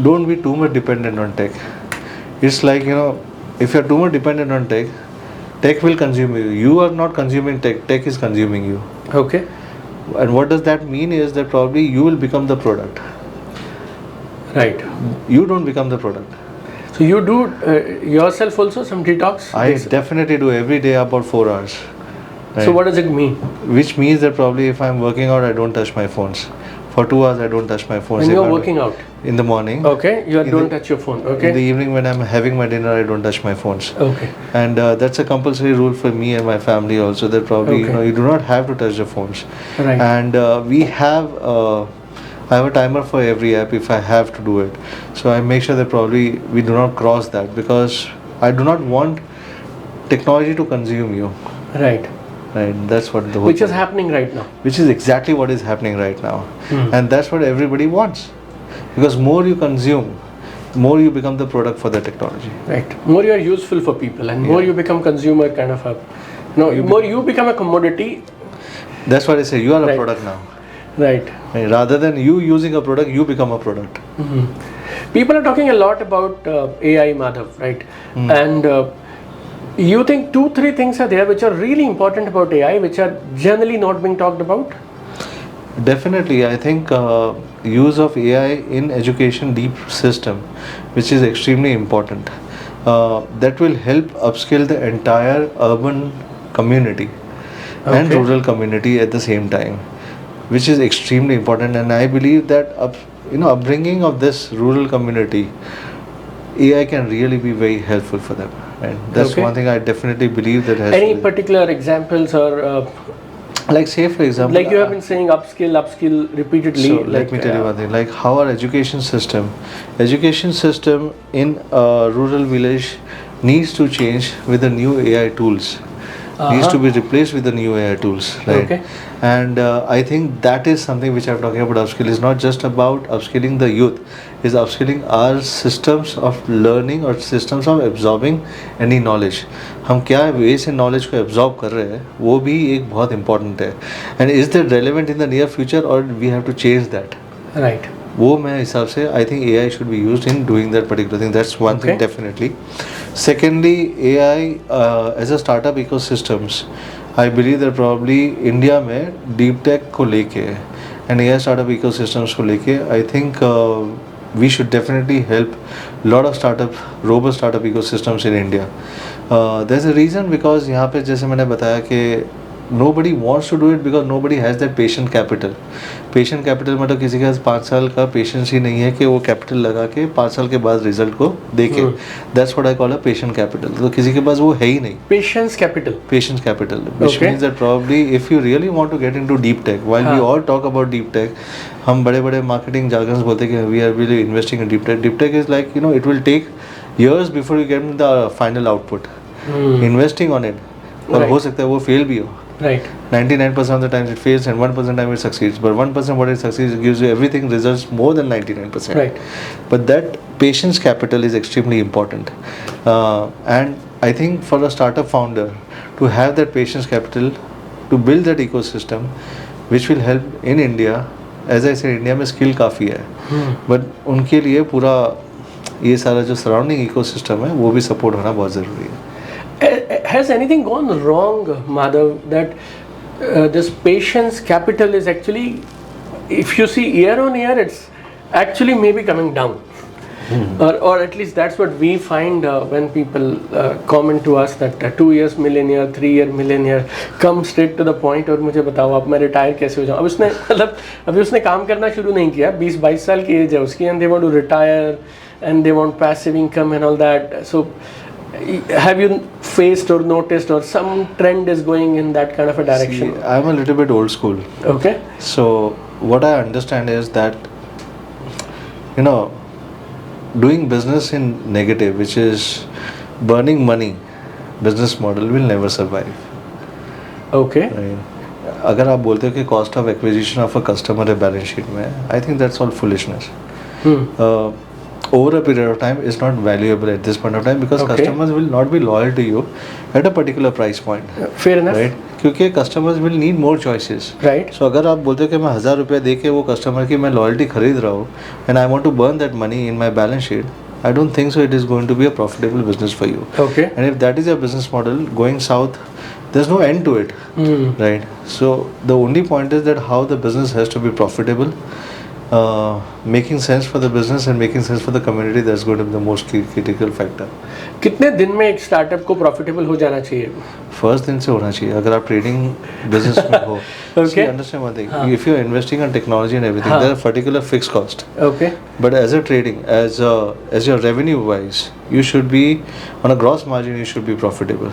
[SPEAKER 1] don't be too much dependent on tech. It's like, if you're too much dependent on tech, tech will consume you. You are not consuming tech, tech is consuming you.
[SPEAKER 2] Okay.
[SPEAKER 1] And what does that mean is that probably you will become the product.
[SPEAKER 2] Right.
[SPEAKER 1] You don't become the product.
[SPEAKER 2] So So you do yourself also some detox?
[SPEAKER 1] I definitely do every day about 4 hours. Right?
[SPEAKER 2] So what does it mean?
[SPEAKER 1] Which means that probably if I'm working out, I don't touch my phones. For 2 hours, I don't touch my phones.
[SPEAKER 2] When
[SPEAKER 1] If
[SPEAKER 2] you're
[SPEAKER 1] I'm-
[SPEAKER 2] working out?
[SPEAKER 1] In the morning.
[SPEAKER 2] Okay, don't touch your phone.
[SPEAKER 1] In the
[SPEAKER 2] Okay.
[SPEAKER 1] evening when I'm having my dinner, I don't touch my phones.
[SPEAKER 2] Okay.
[SPEAKER 1] And that's a compulsory rule for me and my family also, that probably
[SPEAKER 2] Okay.
[SPEAKER 1] you do not have to touch the phones.
[SPEAKER 2] Right.
[SPEAKER 1] And I have a timer for every app if I have to do it. So I make sure that probably we do not cross that, because I do not want technology to consume you.
[SPEAKER 2] Right.
[SPEAKER 1] Right. That's what the whole
[SPEAKER 2] Which is
[SPEAKER 1] point-
[SPEAKER 2] happening right now.
[SPEAKER 1] which is exactly what is happening right now. And that's what everybody wants, because more you consume, more you become the product for the technology.
[SPEAKER 2] Right. More you are useful for people, and more
[SPEAKER 1] Yeah.
[SPEAKER 2] you become consumer kind of a. No, more you become a commodity.
[SPEAKER 1] That's what I say, you are a
[SPEAKER 2] Right.
[SPEAKER 1] product now.
[SPEAKER 2] Right.
[SPEAKER 1] Right. Rather than you using a product, you become a product.
[SPEAKER 2] People are talking a lot about AI, Madhav, right? And you think 2-3 things are there which are really important about AI, which are generally not being talked about?
[SPEAKER 1] Definitely, I think use of AI in education deep system, which is extremely important. That will help upskill the entire urban community and
[SPEAKER 2] Okay.
[SPEAKER 1] rural community at the same time, which is extremely important. And I believe that upbringing of this rural community, AI can really be very helpful for them. And that's
[SPEAKER 2] Okay.
[SPEAKER 1] one thing I definitely believe that has
[SPEAKER 2] Any
[SPEAKER 1] to be.
[SPEAKER 2] particular examples or
[SPEAKER 1] Like say for example,
[SPEAKER 2] like you have been saying upskill repeatedly?
[SPEAKER 1] So let me tell you one thing, like how our education system in a rural village needs to change with the new AI tools. Needs to be replaced with the new AI tools, right?
[SPEAKER 2] Okay.
[SPEAKER 1] And I think that is something which I'm talking about. Upskill is not just about upskilling the youth, is upskilling our systems of learning or systems of absorbing any knowledge. हम क्या वे से knowledge को absorb कर रहे हैं, वो भी एक बहुत important है. And is that relevant in the near future, or we have to change that?
[SPEAKER 2] Right.
[SPEAKER 1] वो मेरे हिसाब से I think AI should be used in doing that particular thing. That's one thing
[SPEAKER 2] Okay.
[SPEAKER 1] definitely. Secondly, AI as a startup ecosystems, I believe that probably India में deep tech को लेके and AI startup ecosystems को लेके I think we should definitely help lot of robust startup ecosystems in India. There's a reason, because यहाँ पे जैसे मैंने बताया कि nobody wants to do it because nobody has that patient capital. Patient capital मतलब किसी के पास 5 साल का patience ही नहीं है कि वो capital लगा के 5 साल के बाद result को देखे. That's what I call a patient capital. तो किसी के पास वो है ही नहीं.
[SPEAKER 2] Patience capital.
[SPEAKER 1] Patience capital, which
[SPEAKER 2] Okay.
[SPEAKER 1] means that probably if you really want to get into deep tech, while we
[SPEAKER 2] हाँ.
[SPEAKER 1] all talk about deep tech, हम बड़े बड़े marketing jargons बोलते हैं कि we are really investing in deep tech. Deep tech is like, it will take years before you get the final output. Investing on it, और
[SPEAKER 2] Right.
[SPEAKER 1] हो सकता है वो fail भी हो.
[SPEAKER 2] Right.
[SPEAKER 1] 99% of the times it fails and 1% of the time it succeeds. But 1% what it succeeds, it gives you everything results more than 99%.
[SPEAKER 2] Right.
[SPEAKER 1] But that patience capital is extremely important. And I think for a startup founder to have that patience capital to build that ecosystem, which will help in India, as I said, India में skill काफ़ी है. But उनके लिए पूरा ये सारा जो surrounding ecosystem है वो भी support होना बहुत ज़रूरी है.
[SPEAKER 2] Has anything gone wrong, Madhav, that this patience capital is actually, if you see year on year, it's actually maybe coming down? Or at least that's what we find when people comment to us that 2 years millionaire, 3 year millionaire, come straight to the point और मुझे बताओ अब मैं retire कैसे हो जाऊँ. अब उसने मतलब अभी उसने काम करना शुरू नहीं किया, 20-22 साल की एज है उसकी, and they want to retire and they want passive income and all that. So have you faced or noticed or some trend is going in that kind of a direction?
[SPEAKER 1] See, I'm a little bit old school.
[SPEAKER 2] Okay.
[SPEAKER 1] So what I understand is that doing business in negative, which is burning money, business model will never survive.
[SPEAKER 2] Okay.
[SPEAKER 1] Right? अगर आप बोलते हो कि cost of acquisition of a customer है balance sheet में, I think that's all foolishness. Over a period of time is not valuable at this point of time, because
[SPEAKER 2] Okay.
[SPEAKER 1] customers will not be loyal to you at a particular price point.
[SPEAKER 2] Fair enough.
[SPEAKER 1] Right? क्योंकि customers will need more choices.
[SPEAKER 2] Right.
[SPEAKER 1] So अगर आप बोलते हो कि मैं 1000 रुपया दे के वो कस्टमर की मैं लॉयल्टी खरीद रहा हूँ and I want to burn that money in my balance sheet, I don't think so it is going to be a profitable business for you.
[SPEAKER 2] Okay.
[SPEAKER 1] And if that is your business model going south, there's no end to it. Right? So the only point is that how the business has to be profitable making sense for the business and making sense for the community, that's going to be the most critical factor.
[SPEAKER 2] कितने दिन में एक startup को profitable हो जाना चाहिए?
[SPEAKER 1] First दिन से होना चाहिए अगर आप ट्रेडिंग बिजनेस में हो.
[SPEAKER 2] Okay.
[SPEAKER 1] Understand one thing, if you are investing on technology and everything, there are particular fix cost.
[SPEAKER 2] Okay.
[SPEAKER 1] But as a trading, as your revenue wise, you should be on a gross margin. You should be profitable.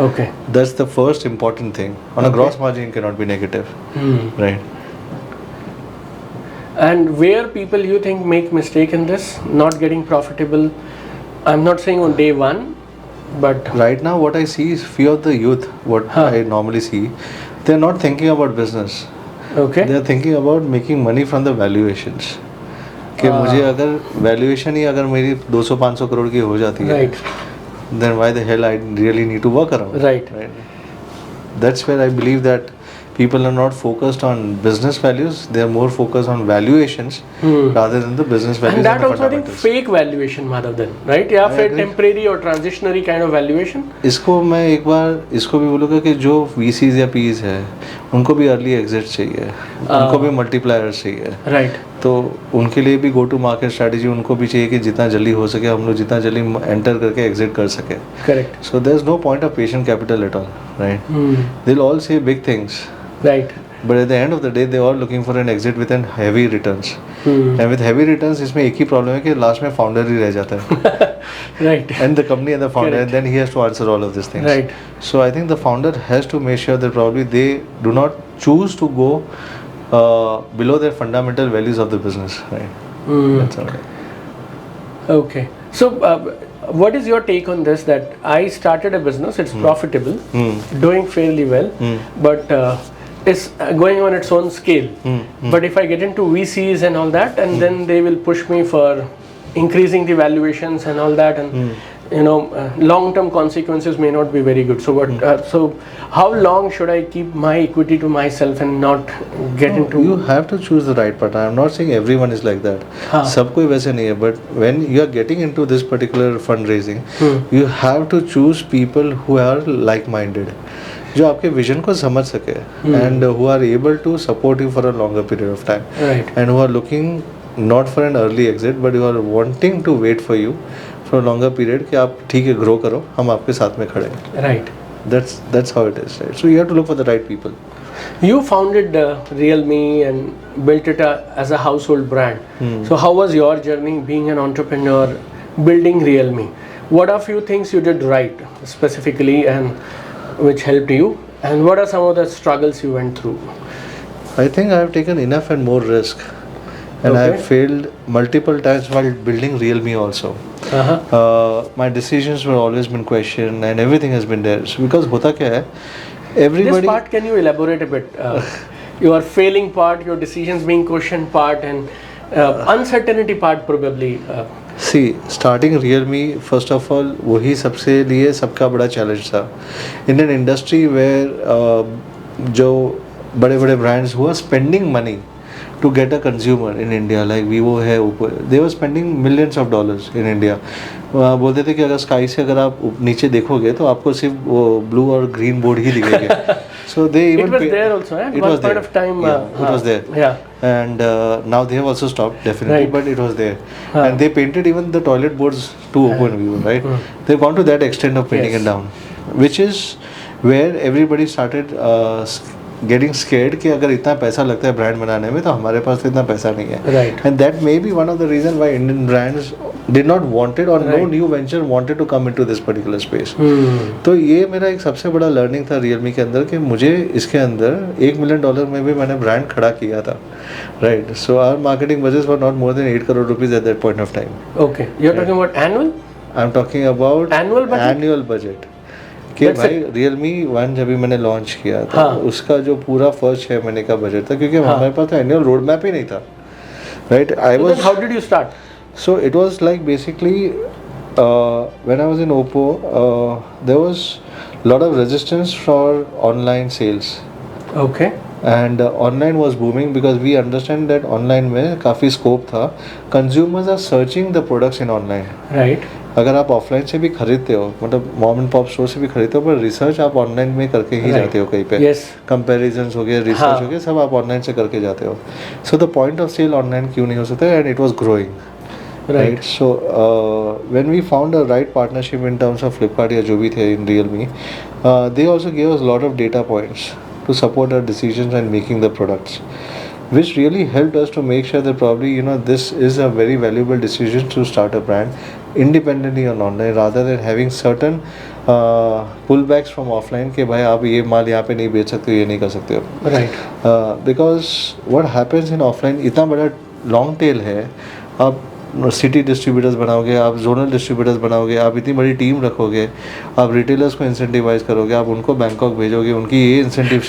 [SPEAKER 2] Okay.
[SPEAKER 1] That's the first important thing. On a
[SPEAKER 2] Okay.
[SPEAKER 1] gross margin, you cannot be negative, right?
[SPEAKER 2] And where people you think make mistake in this, not getting profitable? I'm not saying on day one, but
[SPEAKER 1] Right now, what I see is few of the youth. What
[SPEAKER 2] Huh.
[SPEAKER 1] I normally see, they're not thinking about business.
[SPEAKER 2] okay.
[SPEAKER 1] They're thinking about making money from the valuations. कि मुझे अगर valuation ही अगर मेरी 200-500 करोड़ की हो जाती है,
[SPEAKER 2] Right.
[SPEAKER 1] then why the hell I really need to work around?
[SPEAKER 2] Right.
[SPEAKER 1] That's where I believe that people are not focused on business values. They are more focused on valuations rather than the business values
[SPEAKER 2] And that
[SPEAKER 1] the
[SPEAKER 2] also I think
[SPEAKER 1] fundamentals.
[SPEAKER 2] fake valuation Madhav, right? या
[SPEAKER 1] I
[SPEAKER 2] फिर
[SPEAKER 1] agree.
[SPEAKER 2] temporary or transitionary kind of valuation.
[SPEAKER 1] इसको मैं एक बार इसको भी बोलूँगा कि जो VCs या Ps है उनको भी अर्ली एग्जिट चाहिए, उनको भी मल्टीप्लायर्स चाहिए.
[SPEAKER 2] Right.
[SPEAKER 1] तो उनके लिए भी गो टू मार्केट स्ट्रैटेजी उनको भी चाहिए कि जितना जल्दी हो सके हम लोग जितना जल्दी एंटर करके एग्जिट कर सके.
[SPEAKER 2] Correct.
[SPEAKER 1] So there is no point of patient capital at all, right? They will all say big things,
[SPEAKER 2] Right.
[SPEAKER 1] but at the end of the day they are looking for an exit with an heavy returns. And with heavy returns इसमें एक ही problem है कि last में founder ही रह जाता है.
[SPEAKER 2] Right.
[SPEAKER 1] And the company and the founder,
[SPEAKER 2] Correct.
[SPEAKER 1] and then he has to answer all of these things.
[SPEAKER 2] Right.
[SPEAKER 1] So I think the founder has to make sure that probably they do not choose to go below their fundamental values of the business, right? That's all.
[SPEAKER 2] Okay. So, what is your take on this? That I started a business, it's profitable, doing fairly well, but it's going on its own scale. But if I get into VCs and all that, and then they will push me for increasing the valuations and all that, and long-term consequences may not be very good. So, so how long should I keep my equity to myself and not get into?
[SPEAKER 1] You have to choose the right partner. I'm not saying everyone is like that. सब कोई वैसे नहीं है. But when you are getting into this particular fundraising, you have to choose people who are like-minded, जो आपके vision को समझ सके, and who are able to support you for a longer period of time,
[SPEAKER 2] Right.
[SPEAKER 1] and who are looking not for an early exit, but who are wanting to wait for you for a longer period कि आप ठीक है grow करो, हम आपके साथ में खड़े हैं.
[SPEAKER 2] Right.
[SPEAKER 1] That's how it is, right? So you have to look for the right people.
[SPEAKER 2] You founded Realme and built it as a household brand. So how was your journey being an entrepreneur, building Realme? What are few things you did right specifically and which helped you? And what are some of the struggles you went through?
[SPEAKER 1] I think I have taken enough and more risk. And I
[SPEAKER 2] Okay.
[SPEAKER 1] have failed multiple times while building Realme also. My decisions were always been questioned and everything has been there. So because होता क्या है, everybody.
[SPEAKER 2] This part, can you elaborate a bit? Your failing part, your decisions being questioned part, and uncertainty part probably.
[SPEAKER 1] See, starting Realme, first of all, वही सबसे लिए सबका बड़ा challenge था. In an industry where जो बड़े बड़े brands who are spending money to get a consumer in India, like Vivo है, Oppo, they were spending millions of dollars in India. बोलते थे कि अगर स्काई से अगर आप नीचे देखोगे तो आपको सिर्फ वो ब्लू और ग्रीन बोर्ड ही दिखेंगे. So they even
[SPEAKER 2] It was there also, eh?
[SPEAKER 1] It
[SPEAKER 2] One
[SPEAKER 1] was
[SPEAKER 2] point
[SPEAKER 1] there.
[SPEAKER 2] of time.
[SPEAKER 1] Yeah, it was there.
[SPEAKER 2] Yeah.
[SPEAKER 1] And now they have also stopped definitely,
[SPEAKER 2] Right.
[SPEAKER 1] but it was there. And they painted even the toilet boards to Oppo and Vivo, right? They've gone to that extent of painting
[SPEAKER 2] Yes.
[SPEAKER 1] it down, which is where everybody started getting scared कि अगर इतना पैसा लगता है brand बनाने में तो हमारे पास तो इतना पैसा नहीं है.
[SPEAKER 2] Right.
[SPEAKER 1] And that may be one of the reason why Indian brands did not wanted or no
[SPEAKER 2] Right.
[SPEAKER 1] new venture wanted to come into this particular space. तो ये मेरा एक सबसे बड़ा लर्निंग था Realme के अंदर कि मुझे इसके अंदर $1 million में भी मैंने ब्रांड खड़ा किया था, right? So our marketing budgets were not more than 8 crore rupees at that point of time.
[SPEAKER 2] Okay. You're talking about annual?
[SPEAKER 1] I'm talking about
[SPEAKER 2] Annual budget?
[SPEAKER 1] annual budget. कि
[SPEAKER 2] That's
[SPEAKER 1] भाई Realme 1 जब भी मैंने launch किया था,
[SPEAKER 2] हाँ.
[SPEAKER 1] उसका जो पूरा फर्स्ट 6 महीने का बजट था, क्योंकि हमारे पास तो एनुअल रोड मैप ही नहीं था, right? I
[SPEAKER 2] So
[SPEAKER 1] was
[SPEAKER 2] then how did you start?
[SPEAKER 1] So it was like basically when I was in Oppo, there was lot of resistance for online sales,
[SPEAKER 2] Okay.
[SPEAKER 1] and online was booming because we understand that online में काफ़ी scope था. Consumers are searching the products in online,
[SPEAKER 2] Right.
[SPEAKER 1] अगर आप offline से भी खरीदते हो, मतलब मॉम एंड पॉप स्टोर से भी खरीदते हो, पर रिसर्च आप ऑनलाइन में करके ही जाते हो कहीं पे.
[SPEAKER 2] Yes.
[SPEAKER 1] कंपेरिजन्स हो गए, रिसर्च हो गया, सब आप ऑनलाइन से करके जाते हो. So the point of sale online क्यों नहीं हो सकता, and it was growing. Right. So when we found a right partnership in terms of Flipkart या जो भी थे in Realme, they also gave us a lot of data points to support our decisions and making the products, which really helped us to make sure that probably this is a very valuable decision to start a brand independently on online rather than having certain pullbacks from offline कि भाई आप ये माल यहाँ पे नहीं बेच सकते हो, ये नहीं कर सकते हो.
[SPEAKER 2] Right.
[SPEAKER 1] Because what happens in offline, इतना बड़ा लॉन्ग टेल है. आप सिटी डिस्ट्रीब्यूटर्स बनाओगे, आप जोनल डिस्ट्रीब्यूटर्स बनाओगे, आप इतनी बड़ी टीम रखोगे, आप रिटेलर्स को इंसेंटिवाइज करोगे, आप उनको बैंकॉक भेजोगे, उनकी ये इंसेंटिव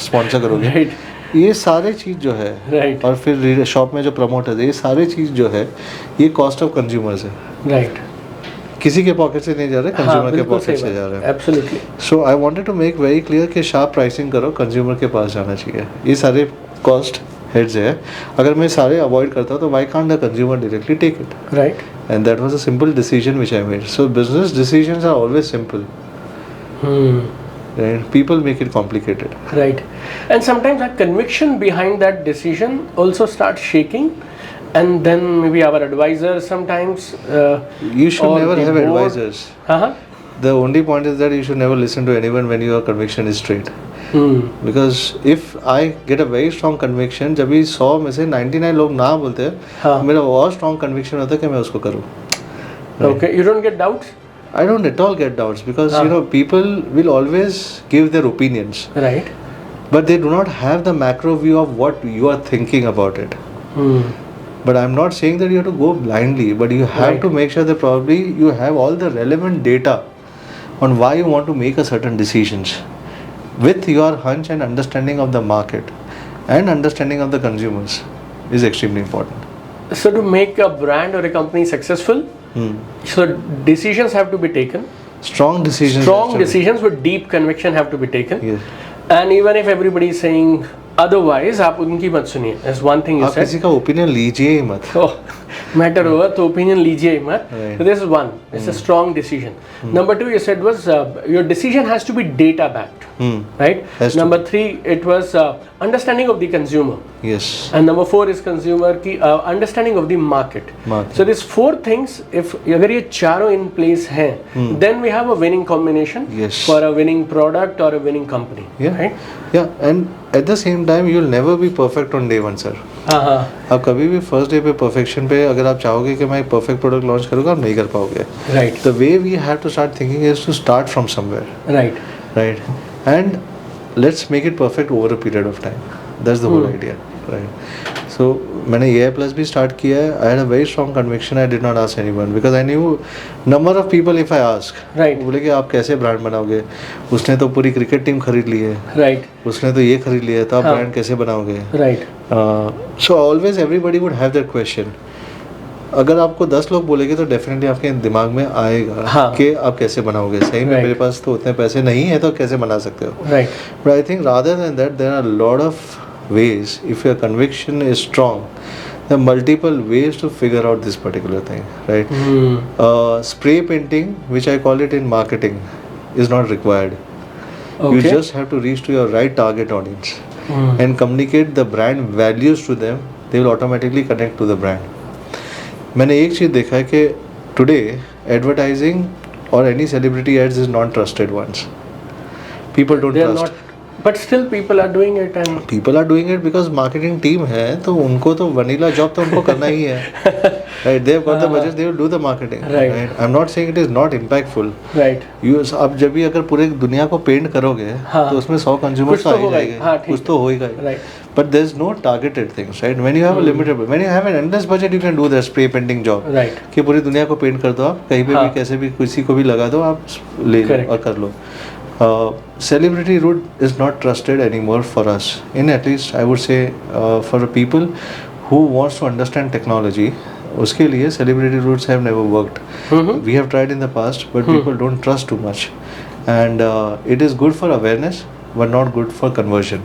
[SPEAKER 1] स्पॉन्सर करोगे.
[SPEAKER 2] Right.
[SPEAKER 1] ये सारे चीज़ जो है,
[SPEAKER 2] Right.
[SPEAKER 1] और फिर शॉप में जो प्रमोटर्स है, ये सारे चीज़ जो है, ये कॉस्ट ऑफ कंज्यूमर्स है.
[SPEAKER 2] Right.
[SPEAKER 1] किसी के पॉकेट से नहीं जा रहे, कंज्यूमर के पॉकेट से जा रहे हैं.
[SPEAKER 2] Absolutely.
[SPEAKER 1] So I wanted to make very clear कि शार्प प्राइसिंग करो, कंज्यूमर के पास जाना चाहिए. ये सारे कॉस्ट हेड्स है, अगर मैं सारे अवॉइड करता हूँ तो why can't the consumer directly take it.
[SPEAKER 2] Right.
[SPEAKER 1] And that was a simple decision which I made. So business decisions are always simple. And people make it complicated.
[SPEAKER 2] Right. And sometimes our conviction behind that decision also starts shaking, and then maybe our advisor sometimes.
[SPEAKER 1] You should
[SPEAKER 2] or
[SPEAKER 1] never
[SPEAKER 2] the
[SPEAKER 1] have
[SPEAKER 2] board-
[SPEAKER 1] advisors.
[SPEAKER 2] Uh-huh.
[SPEAKER 1] The only point is that you should never listen to anyone when your conviction is straight. Because if I get a very strong conviction, जब भी 100 में से 99 लोग ना बोलते हैं,
[SPEAKER 2] हाँ.
[SPEAKER 1] मेरा और strong conviction होता है कि मैं उसको करूँ.
[SPEAKER 2] Okay. You don't get doubts.
[SPEAKER 1] I don't at all get doubts because
[SPEAKER 2] हाँ.
[SPEAKER 1] people will always give their opinions,
[SPEAKER 2] Right.
[SPEAKER 1] but they do not have the macro view of what you are thinking about it. But I'm not saying that you have to go blindly, but you have
[SPEAKER 2] Right.
[SPEAKER 1] to make sure that probably you have all the relevant data on why you want to make a certain decisions with your hunch and understanding of the market and understanding of the consumers is extremely important.
[SPEAKER 2] So to make a brand or a company successful, so decisions have to be taken.
[SPEAKER 1] Strong decisions.
[SPEAKER 2] Strong
[SPEAKER 1] actually.
[SPEAKER 2] decisions with deep conviction have to be taken.
[SPEAKER 1] Yes.
[SPEAKER 2] And even if everybody is saying otherwise, आप उनकी मत सुनिए. That's one thing you
[SPEAKER 1] आप
[SPEAKER 2] said.
[SPEAKER 1] किसी का opinion लीजिए ही मत.
[SPEAKER 2] Oh, matter over तो opinion लीजिए ही मत.
[SPEAKER 1] Right.
[SPEAKER 2] So this is one. It's a strong decision. Number two, you said was your decision has to be data backed. Right.
[SPEAKER 1] Has to
[SPEAKER 2] Number three, it was understanding of the consumer.
[SPEAKER 1] Yes.
[SPEAKER 2] And number four is consumer की understanding of the market.
[SPEAKER 1] Market.
[SPEAKER 2] So these four things, if अगर ये चारों in place हैं, then we have a winning combination
[SPEAKER 1] Yes.
[SPEAKER 2] for a winning product or a winning company.
[SPEAKER 1] Yeah.
[SPEAKER 2] Right?
[SPEAKER 1] Yeah. And at the same time, you'll never be perfect on day one, sir.
[SPEAKER 2] हाँ.
[SPEAKER 1] आप कभी भी first day पे perfection पे अगर आप चाहोगे कि मैं एक परफेक्ट प्रोडक्ट लॉन्च करूँगा, आप नहीं कर पाओगे.
[SPEAKER 2] Right.
[SPEAKER 1] The way we have to start thinking is to start from somewhere,
[SPEAKER 2] Right.
[SPEAKER 1] right? And let's make it perfect over a period of time. That's the whole idea, right? So मैंने ये plus भी start किया है. I had a very strong conviction. I did not ask anyone because I knew number of people if I ask.
[SPEAKER 2] Right.
[SPEAKER 1] वो बोले कि आप कैसे ब्रांड बनाओगे? उसने तो पूरी क्रिकेट टीम खरीद ली है.
[SPEAKER 2] Right.
[SPEAKER 1] उसने तो ये खरीद लिया है, तो आप
[SPEAKER 2] हाँ.
[SPEAKER 1] ब्रांड कैसे बनाओगे?
[SPEAKER 2] Right.
[SPEAKER 1] So always everybody would have that question. अगर आपको 10 लोग बोलेंगे तो डेफिनेटली आपके दिमाग में आएगा
[SPEAKER 2] हाँ.
[SPEAKER 1] कि आप कैसे बनाओगे. सही में
[SPEAKER 2] Right.
[SPEAKER 1] मेरे पास तो उतने पैसे नहीं है तो कैसे बना सकते हो.
[SPEAKER 2] Right.
[SPEAKER 1] But I think rather than that, there are a lot of ways. If your conviction is strong, there are multiple ways to figure out this particular thing, right? Spray painting, which I call it in marketing, is not required. You
[SPEAKER 2] Okay.
[SPEAKER 1] just have to reach to your right target audience and communicate the brand values to them. They will automatically connect to the brand. मैंने एक चीज़ देखा है कि today advertising or any celebrity ads is not trusted ones. People don't
[SPEAKER 2] They are
[SPEAKER 1] trust.
[SPEAKER 2] not. But still people are doing it and.
[SPEAKER 1] People are doing it because marketing team है तो उनको तो vanilla job तो उनको करना ही है. Right? They have got the budget. They will do the marketing.
[SPEAKER 2] Right.
[SPEAKER 1] I'm not saying it is not impactful.
[SPEAKER 2] Right.
[SPEAKER 1] आप जब भी अगर पूरे दुनिया को पेंट करोगे
[SPEAKER 2] हाँ.
[SPEAKER 1] तो उसमें 100 कंज्यूमर्स
[SPEAKER 2] कुछ
[SPEAKER 1] तो
[SPEAKER 2] तो
[SPEAKER 1] आ ही
[SPEAKER 2] होगा ही.
[SPEAKER 1] जाएंगे.
[SPEAKER 2] हाँ, ठीक
[SPEAKER 1] कुछ तो होएगा ही.
[SPEAKER 2] Right.
[SPEAKER 1] But there's no targeted things, right? When you have a limited, when you have an endless budget, you can do the spray painting job.
[SPEAKER 2] Right.
[SPEAKER 1] कि पूरी दुनिया को पेंट कर दो आप, कहीं पे
[SPEAKER 2] हाँ.
[SPEAKER 1] भी कैसे भी किसी को भी लगा दो, आप ले लो
[SPEAKER 2] Correct.
[SPEAKER 1] और कर लो. Celebrity route is not trusted anymore for us. In at least I would say for the people who wants to understand technology, उसके लिए celebrity routes have never worked. We have tried in the past, but people don't trust too much, and it is good for awareness, but not good for conversion.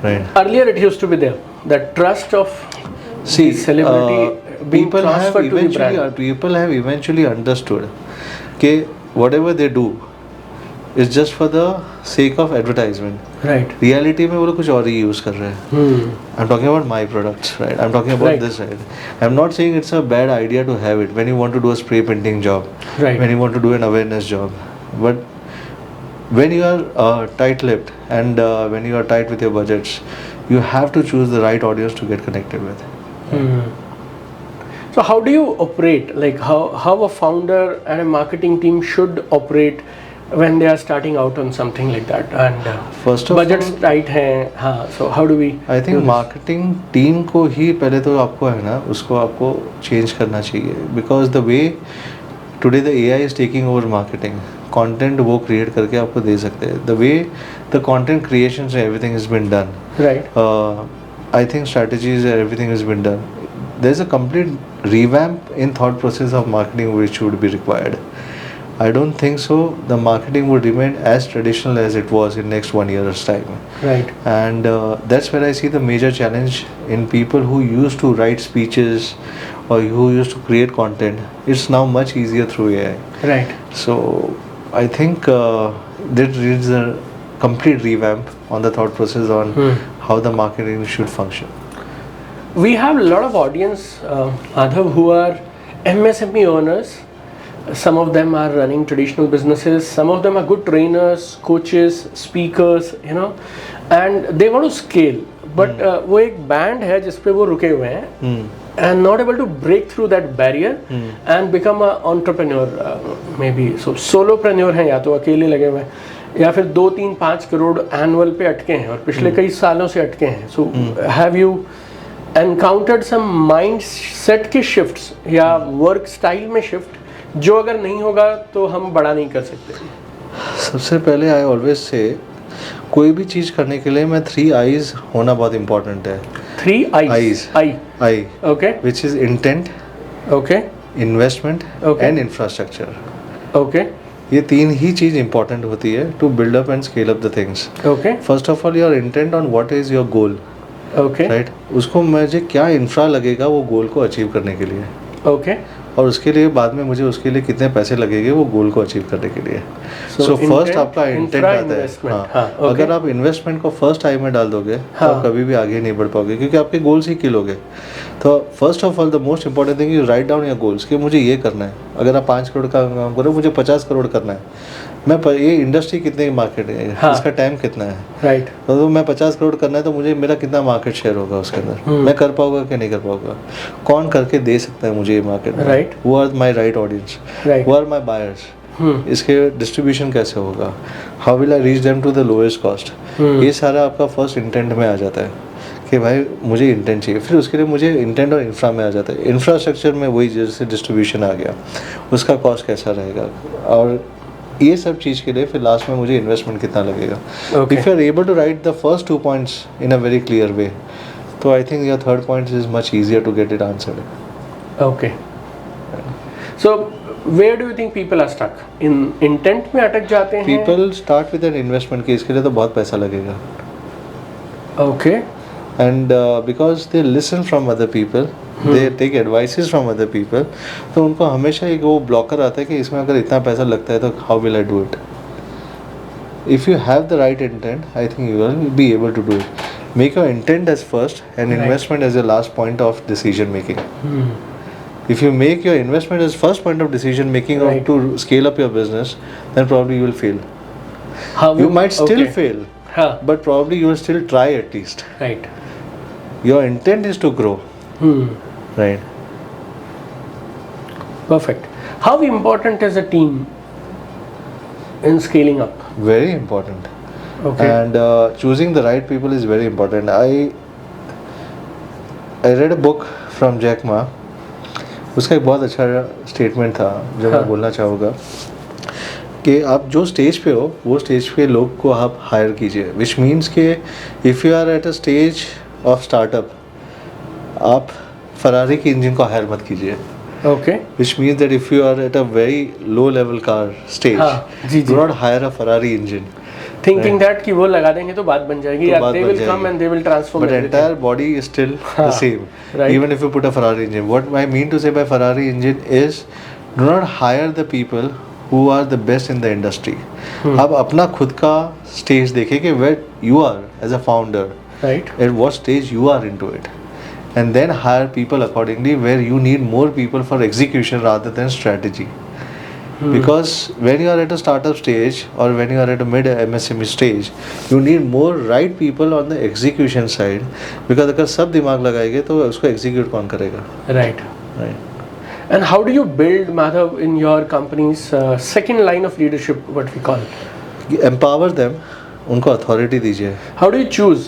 [SPEAKER 1] Right.
[SPEAKER 2] Earlier it used to be there. That trust of
[SPEAKER 1] See,
[SPEAKER 2] the celebrity being
[SPEAKER 1] people have
[SPEAKER 2] transferred to the
[SPEAKER 1] eventually
[SPEAKER 2] brand.
[SPEAKER 1] people have eventually understood कि whatever they do is just for the sake of advertisement.
[SPEAKER 2] Right.
[SPEAKER 1] Reality में वो लोग कुछ और ही use कर रहे हैं. I'm talking about my products, right? I'm talking about
[SPEAKER 2] Right.
[SPEAKER 1] this side. I'm not saying it's a bad idea to have it when you want to do a spray painting job,
[SPEAKER 2] Right.
[SPEAKER 1] when you want to do an awareness job. But when you are tight-lipped and when you are tight with your budgets, you have to choose the right audience to get connected with.
[SPEAKER 2] So how do you operate? Like how a founder and a marketing team should operate when they are starting out on something like that, and
[SPEAKER 1] First of
[SPEAKER 2] budgets
[SPEAKER 1] all,
[SPEAKER 2] tight हैं, हाँ. So how do we?
[SPEAKER 1] I
[SPEAKER 2] do
[SPEAKER 1] think
[SPEAKER 2] this?
[SPEAKER 1] Marketing team को ही पहले तो आपको है ना उसको आपको चेंज करना चाहिए, because the way today the AI is taking over marketing. Content वो क्रिएट करके आपको दे सकते हैं. The way the content creation everything is been done.
[SPEAKER 2] Right.
[SPEAKER 1] I think strategies and everything has been done. There's a complete revamp in thought process of marketing which would be required. I don't think so. The marketing would remain as traditional as it was in next 1 year's time.
[SPEAKER 2] Right.
[SPEAKER 1] And that's where I see the major challenge in people who used to write speeches or who used to create content. It's now much easier through AI.
[SPEAKER 2] Right.
[SPEAKER 1] So I think there is a complete revamp on the thought process on how the marketing should function.
[SPEAKER 2] We have a lot of audience, Madhav, who are MSME owners. Some of them are running traditional businesses. Some of them are good trainers, coaches, speakers, you know, and they want to scale. But वो एक band है जिस पे वो रुके हुए हैं and not able to break through that barrier and become a entrepreneur, maybe. So solopreneur हैं, या तो अकेले लगे हुए हैं या फिर 2-3-5 करोड़ एनुअल पे अटके हैं और पिछले कई सालों से अटके हैं. So have you encountered some mindset के shifts या work style में shift जो अगर नहीं होगा तो हम बड़ा नहीं कर सकते?
[SPEAKER 1] सबसे पहले आई ऑलवेज से कोई भी चीज़ करने के लिए मैं 3 आईज होना बहुत इम्पोर्टेंट है.
[SPEAKER 2] 3 I's.
[SPEAKER 1] I
[SPEAKER 2] Okay.
[SPEAKER 1] Which is intent,
[SPEAKER 2] Okay.
[SPEAKER 1] Investment
[SPEAKER 2] Okay.
[SPEAKER 1] And infrastructure.
[SPEAKER 2] Okay.
[SPEAKER 1] ये 3 ही चीज़ इंपॉर्टेंट होती है to build up and scale up the things.
[SPEAKER 2] Okay.
[SPEAKER 1] First of all your intent on what is your goal,
[SPEAKER 2] Okay.
[SPEAKER 1] Right. उसको मुझे क्या infra लगेगा वो गोल को अचीव करने के लिए,
[SPEAKER 2] Okay.
[SPEAKER 1] और उसके लिए बाद में मुझे उसके लिए कितने पैसे लगेंगे वो गोल को अचीव करने के लिए. सो फर्स्ट
[SPEAKER 2] intent,
[SPEAKER 1] आपका इंटेंट
[SPEAKER 2] infra,
[SPEAKER 1] आता है.
[SPEAKER 2] investment.
[SPEAKER 1] हाँ.
[SPEAKER 2] okay.
[SPEAKER 1] अगर आप इन्वेस्टमेंट को फर्स्ट आई में डाल दोगे तो आप कभी भी आगे नहीं बढ़ पाओगे, क्योंकि आपके गोल्स ही किल होगे. तो first of all the most important thing you write down your goals कि मुझे ये करना है. अगर आप 5 करोड़ का काम करो, मुझे 50 करोड़ करना है. ये इंडस्ट्री कितने की मार्केट है,
[SPEAKER 2] हाँ.
[SPEAKER 1] इसका टाइम कितना है,
[SPEAKER 2] Right.
[SPEAKER 1] तो मैं 50 करोड़ करना है तो मुझे मेरा कितना मार्केट शेयर होगा उसके अंदर, मैं कर पाऊंगा कि नहीं कर पाऊंगा, कौन करके दे सकता है मुझे ये मार्केट में,
[SPEAKER 2] Right.
[SPEAKER 1] वो are my right audience,
[SPEAKER 2] Right.
[SPEAKER 1] वो आर माई बायर्स, इसके डिस्ट्रीब्यूशन कैसे होगा, how will I reach them to the lowest cost. ये सारा आपका फर्स्ट इंटेंट में आ जाता है कि भाई मुझे इंटेंट चाहिए. फिर उसके लिए मुझे इंटेंट और इंफ्रा में आ जाता है. इंफ्रास्ट्रक्चर में वही जैसे डिस्ट्रीब्यूशन आ गया, उसका कॉस्ट कैसा रहेगा, और ये सब चीज़ के लिए फिर लास्ट में मुझे इन्वेस्टमेंट कितना लगेगा.
[SPEAKER 2] Okay.
[SPEAKER 1] If you are able to write the first 2 points in a very clear way, तो I think your third point is much easier to get it answered.
[SPEAKER 2] Okay. So where do you think people are stuck? In intent में अटक जाते हैं?
[SPEAKER 1] People start with an investment के, इसके लिए तो बहुत पैसा लगेगा.
[SPEAKER 2] Okay.
[SPEAKER 1] And because they listen from other people, they take advices from other people, तो उनको हमेशा एक वो ब्लॉकर आता है कि इसमें अगर इतना पैसा लगता है तो how will I do it. If you have the right intent, I think you will be able to do it. Make your intent as first and investment as the last point of decision making. If you make your investment as first point of decision making or
[SPEAKER 2] Right.
[SPEAKER 1] to scale up your business, then probably you will fail.
[SPEAKER 2] How
[SPEAKER 1] You might still
[SPEAKER 2] okay.
[SPEAKER 1] fail,
[SPEAKER 2] हाँ.
[SPEAKER 1] but probably you will still try at least.
[SPEAKER 2] Right.
[SPEAKER 1] Your intent is to grow, right?
[SPEAKER 2] Perfect. How important is a team in scaling up?
[SPEAKER 1] Very important.
[SPEAKER 2] Okay.
[SPEAKER 1] And choosing the right people is very important. I read a book from Jack Ma. उसका एक बहुत अच्छा statement था जो मैं बोलना चाहूँगा कि आप जो स्टेज पे हो वो स्टेज पे लोग को आप हायर कीजिए. विच मीन्स के if you are at a stage of startup, आप फरारी के इंजन को हायर मत कीजिए.
[SPEAKER 2] Okay.
[SPEAKER 1] Which means that if you are at a very low level car stage,
[SPEAKER 2] हाँ, जी,
[SPEAKER 1] do not hire a Ferrari engine.
[SPEAKER 2] Thinking that कि वो लगा देंगे तो बात बन जाएगी,
[SPEAKER 1] तो
[SPEAKER 2] या
[SPEAKER 1] बात
[SPEAKER 2] they
[SPEAKER 1] बन
[SPEAKER 2] will come
[SPEAKER 1] जाएगी.
[SPEAKER 2] and they will transform
[SPEAKER 1] But
[SPEAKER 2] everything.
[SPEAKER 1] entire body is still the same.
[SPEAKER 2] Right.
[SPEAKER 1] Even if you put a Ferrari engine. What I mean to say by Ferrari engine is, do not hire the people who are the best in the industry. आप अपना खुद का stage देखें कि where you are as a founder,
[SPEAKER 2] Right.
[SPEAKER 1] at what stage you are into it, and then hire people accordingly where you need more people for execution rather than strategy. Because when you are at a startup stage or when you are at a mid MSME stage, you need more right people on the execution side. Because अगर सब दिमाग लगाएंगे तो उसको execute कौन करेगा?
[SPEAKER 2] Right.
[SPEAKER 1] Right.
[SPEAKER 2] And how do you build, Madhav, in your company's second line of leadership, what we call?
[SPEAKER 1] Empower them, उनको authority दीजिए.
[SPEAKER 2] How do you choose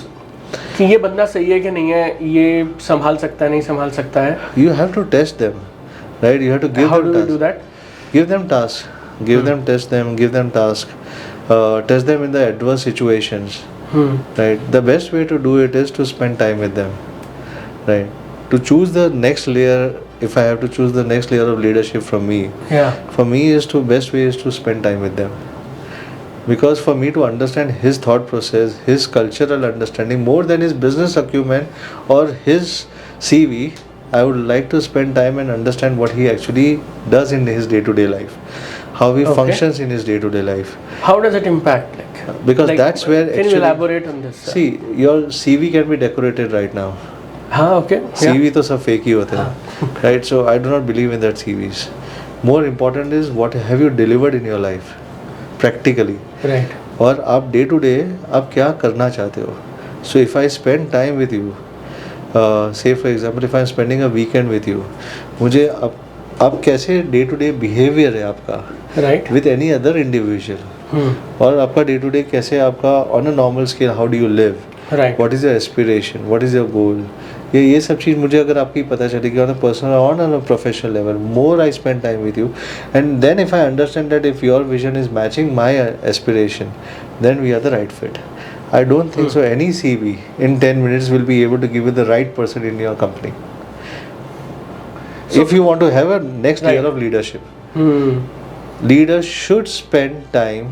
[SPEAKER 2] कि ये बंदा सही है कि नहीं है, ये संभाल सकता है नहीं संभाल सकता है?
[SPEAKER 1] You have to test them, right? You have to give
[SPEAKER 2] How
[SPEAKER 1] them
[SPEAKER 2] do you
[SPEAKER 1] tasks.
[SPEAKER 2] do that?
[SPEAKER 1] Give them tasks. Give them, test them, give them tasks. Test them in the adverse situations. Right. The best way to do it is to spend time with them. Right. To choose the next layer, if I have to choose the next layer of leadership from me,
[SPEAKER 2] Yeah.
[SPEAKER 1] for me best way is to spend time with them. Because for me to understand his thought process, his cultural understanding more than his business acumen or his CV, I would like to spend time and understand what he actually does in his day-to-day life, how he
[SPEAKER 2] Okay.
[SPEAKER 1] functions in his day-to-day life.
[SPEAKER 2] How does it impact? Like,
[SPEAKER 1] Because that's where
[SPEAKER 2] can you
[SPEAKER 1] actually-
[SPEAKER 2] elaborate on this?
[SPEAKER 1] See, your CV can be decorated right now.
[SPEAKER 2] हाँ, okay.
[SPEAKER 1] CV तो सब fake ही होते हैं, right? So I do not believe in that CVs. More important is what have you delivered in your life, practically.
[SPEAKER 2] Yeah. Right.
[SPEAKER 1] और आप day to day आप क्या करना चाहते हो. So if I spend time with you, say for example if I am spending a weekend with you, मुझे आप कैसे डे टू डे बिहेवियर है आपका
[SPEAKER 2] Right.
[SPEAKER 1] With any other individual, और आपका डे टू डे कैसे आपका on a normal scale, how do you live,
[SPEAKER 2] Right.
[SPEAKER 1] What is your aspiration, what is your goal. ये सब चीज़ मुझे अगर आपकी पता चलेगी on a personal on a professional level, more I spend time with you, and then if I understand that if your vision is matching my aspiration, then we are the right fit. I don't think so any CV in 10 minutes will be able to give you the right person in your company.
[SPEAKER 2] So-
[SPEAKER 1] If you want to have a next
[SPEAKER 2] Right.
[SPEAKER 1] layer of leadership, leaders should spend time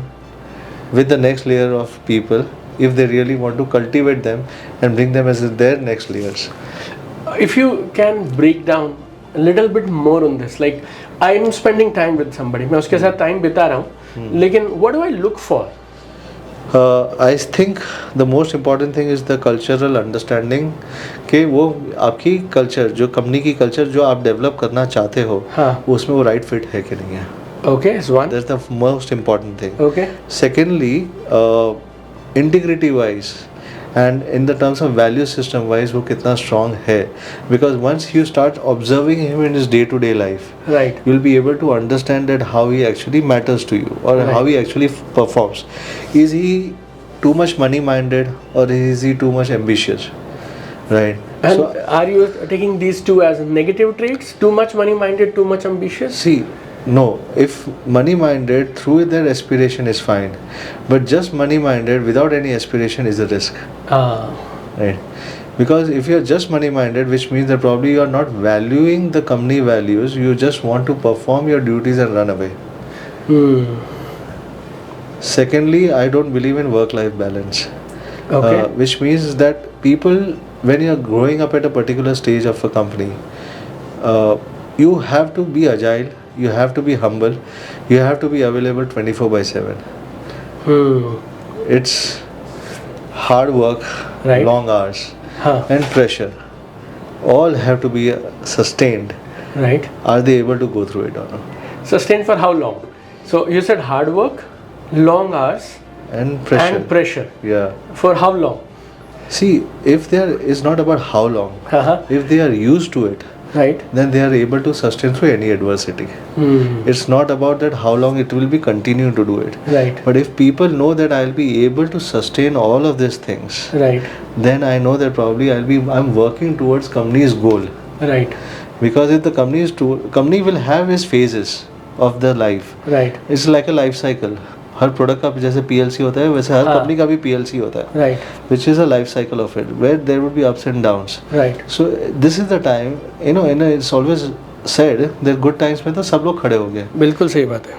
[SPEAKER 1] with the next layer of people if they really want to cultivate them and bring them as their next layers.
[SPEAKER 2] If you can break down a little bit more on this, like I am spending time with somebody, मैं उसके साथ time बिता रहा हूँ, लेकिन what do I look for?
[SPEAKER 1] I think the most important thing is the cultural understanding कि वो आपकी culture, जो कंपनी की culture जो आप डेवलप करना चाहते हो,
[SPEAKER 2] हाँ.
[SPEAKER 1] उसमें वो राइट फिट है कि नहीं है.
[SPEAKER 2] Okay, is one.
[SPEAKER 1] That's the most important thing.
[SPEAKER 2] Okay.
[SPEAKER 1] Secondly, integrity wise and in the terms of value system wise वो कितना strong है, because once you start observing him in his day to day life,
[SPEAKER 2] Right.
[SPEAKER 1] you'll be able to understand that how he actually matters to you or
[SPEAKER 2] Right.
[SPEAKER 1] how he actually performs. Is he too much money minded or is he too much ambitious, right?
[SPEAKER 2] And
[SPEAKER 1] So
[SPEAKER 2] are you taking these two as negative traits? Too much money-minded, too much ambitious?
[SPEAKER 1] see, no, if money minded through their aspiration is fine, but just money minded without any aspiration is a risk,
[SPEAKER 2] Ah.
[SPEAKER 1] right? Because if you're just money minded, which means that probably you're not valuing the company values, you just want to perform your duties and run away. Secondly, I don't believe in work life balance.
[SPEAKER 2] Okay.
[SPEAKER 1] Which means that people, when you're growing up at a particular stage of a company, you have to be agile, you have to be humble, you have to be available 24/7. It's hard work,
[SPEAKER 2] Right.
[SPEAKER 1] long hours,
[SPEAKER 2] Huh.
[SPEAKER 1] and pressure. All have to be sustained.
[SPEAKER 2] Right.
[SPEAKER 1] Are they able to go through it or not?
[SPEAKER 2] Sustained for how long? So you said hard work, long hours,
[SPEAKER 1] And pressure.
[SPEAKER 2] and pressure.
[SPEAKER 1] Yeah.
[SPEAKER 2] For how long?
[SPEAKER 1] See, if there is not about how long,
[SPEAKER 2] Uh-huh.
[SPEAKER 1] if they are used to it,
[SPEAKER 2] Right.
[SPEAKER 1] then they are able to sustain through any adversity. It's not about that how long it will be continuing to do it.
[SPEAKER 2] Right.
[SPEAKER 1] But if people know that I'll be able to sustain all of these things,
[SPEAKER 2] Right.
[SPEAKER 1] then I know that probably I'm working towards company's goal.
[SPEAKER 2] Right.
[SPEAKER 1] Because if the company will have its phases of the life.
[SPEAKER 2] Right.
[SPEAKER 1] It's like a life cycle. Her product का जैसे PLC होता है वैसे हर
[SPEAKER 2] हाँ.
[SPEAKER 1] Company का भी PLC होता है.
[SPEAKER 2] Right.
[SPEAKER 1] Which is a life cycle of it, where there would be ups and downs.
[SPEAKER 2] Right.
[SPEAKER 1] So this is the time, it's always said that good times में तो सब लोग खड़े हो गए.
[SPEAKER 2] बिल्कुल सही बात है.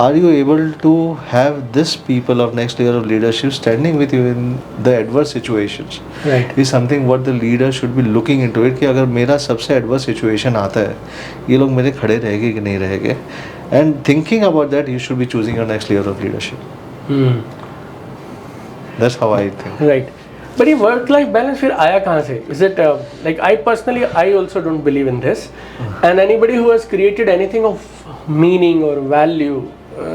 [SPEAKER 1] Are you able to have this people of next layer of leadership standing with you in the adverse situations?
[SPEAKER 2] Right.
[SPEAKER 1] Is something what the leader should be looking into it कि अगर मेरा सबसे adverse situation आता है, ये लोग मेरे खड़े रहेंगे कि नहीं रहेंगे, And thinking about that, you should be choosing your next layer of leadership. That's how I think.
[SPEAKER 2] Right. But ये work-life balance फिर आया कहाँ से? Is it like I personally, I also don't believe in this. And anybody who has created anything of meaning or value,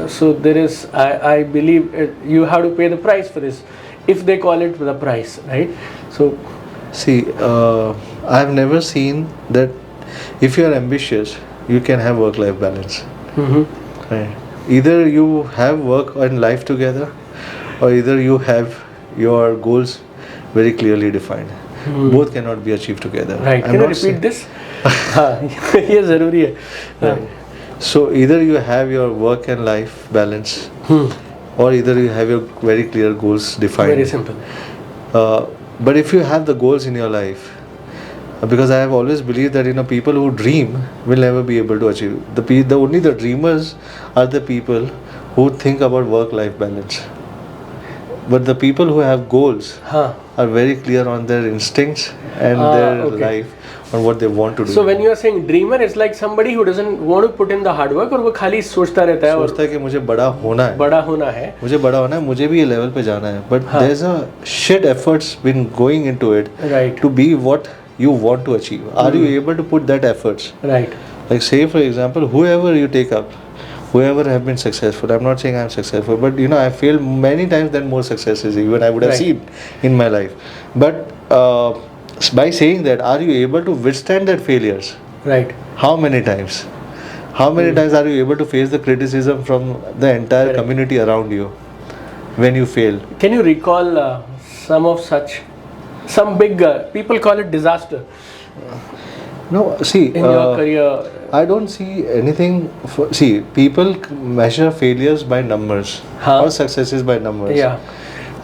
[SPEAKER 2] so there is, I believe you have to pay the price for this, if they call it the price, right? So,
[SPEAKER 1] see, I've never seen that if you are ambitious, you can have work-life balance. Right. Either you have work and life together, or either you have your goals very clearly defined. Both cannot be achieved together.
[SPEAKER 2] Right. Can you repeat this? ये ज़रूरी है.
[SPEAKER 1] Right. So either you have your work and life balance, or either you have your very clear goals defined.
[SPEAKER 2] Very simple.
[SPEAKER 1] But if you have the goals in your life, because I have always believed that people who dream will never be able to achieve. Only the dreamers are the people who think about work-life balance. But the people who have goals are very clear on their instincts and their life, on what they want to do.
[SPEAKER 2] So when you are saying dreamer, it's like somebody who doesn't want to put in the hard work और वो खाली सोचता रहता है
[SPEAKER 1] सोचता है कि मुझे बड़ा होना है, मुझे बड़ा होना है, मुझे भी ये लेवल पे जाना है. But there's a shit efforts been going into it to be what you want to achieve. Are you able to put that efforts?
[SPEAKER 2] Right.
[SPEAKER 1] Like say for example, whoever you take up, whoever have been successful, I'm not saying I'm successful, but I failed many times than more successes even I would have seen in my life. But by saying that, are you able to withstand that failures?
[SPEAKER 2] Right.
[SPEAKER 1] How many times? How many times are you able to face the criticism from the entire community around you when you fail?
[SPEAKER 2] Can you recall some of such, some big, people call it disaster?
[SPEAKER 1] No, see,
[SPEAKER 2] in your career,
[SPEAKER 1] I don't see anything. See, people measure failures by numbers or successes by numbers.
[SPEAKER 2] Yeah.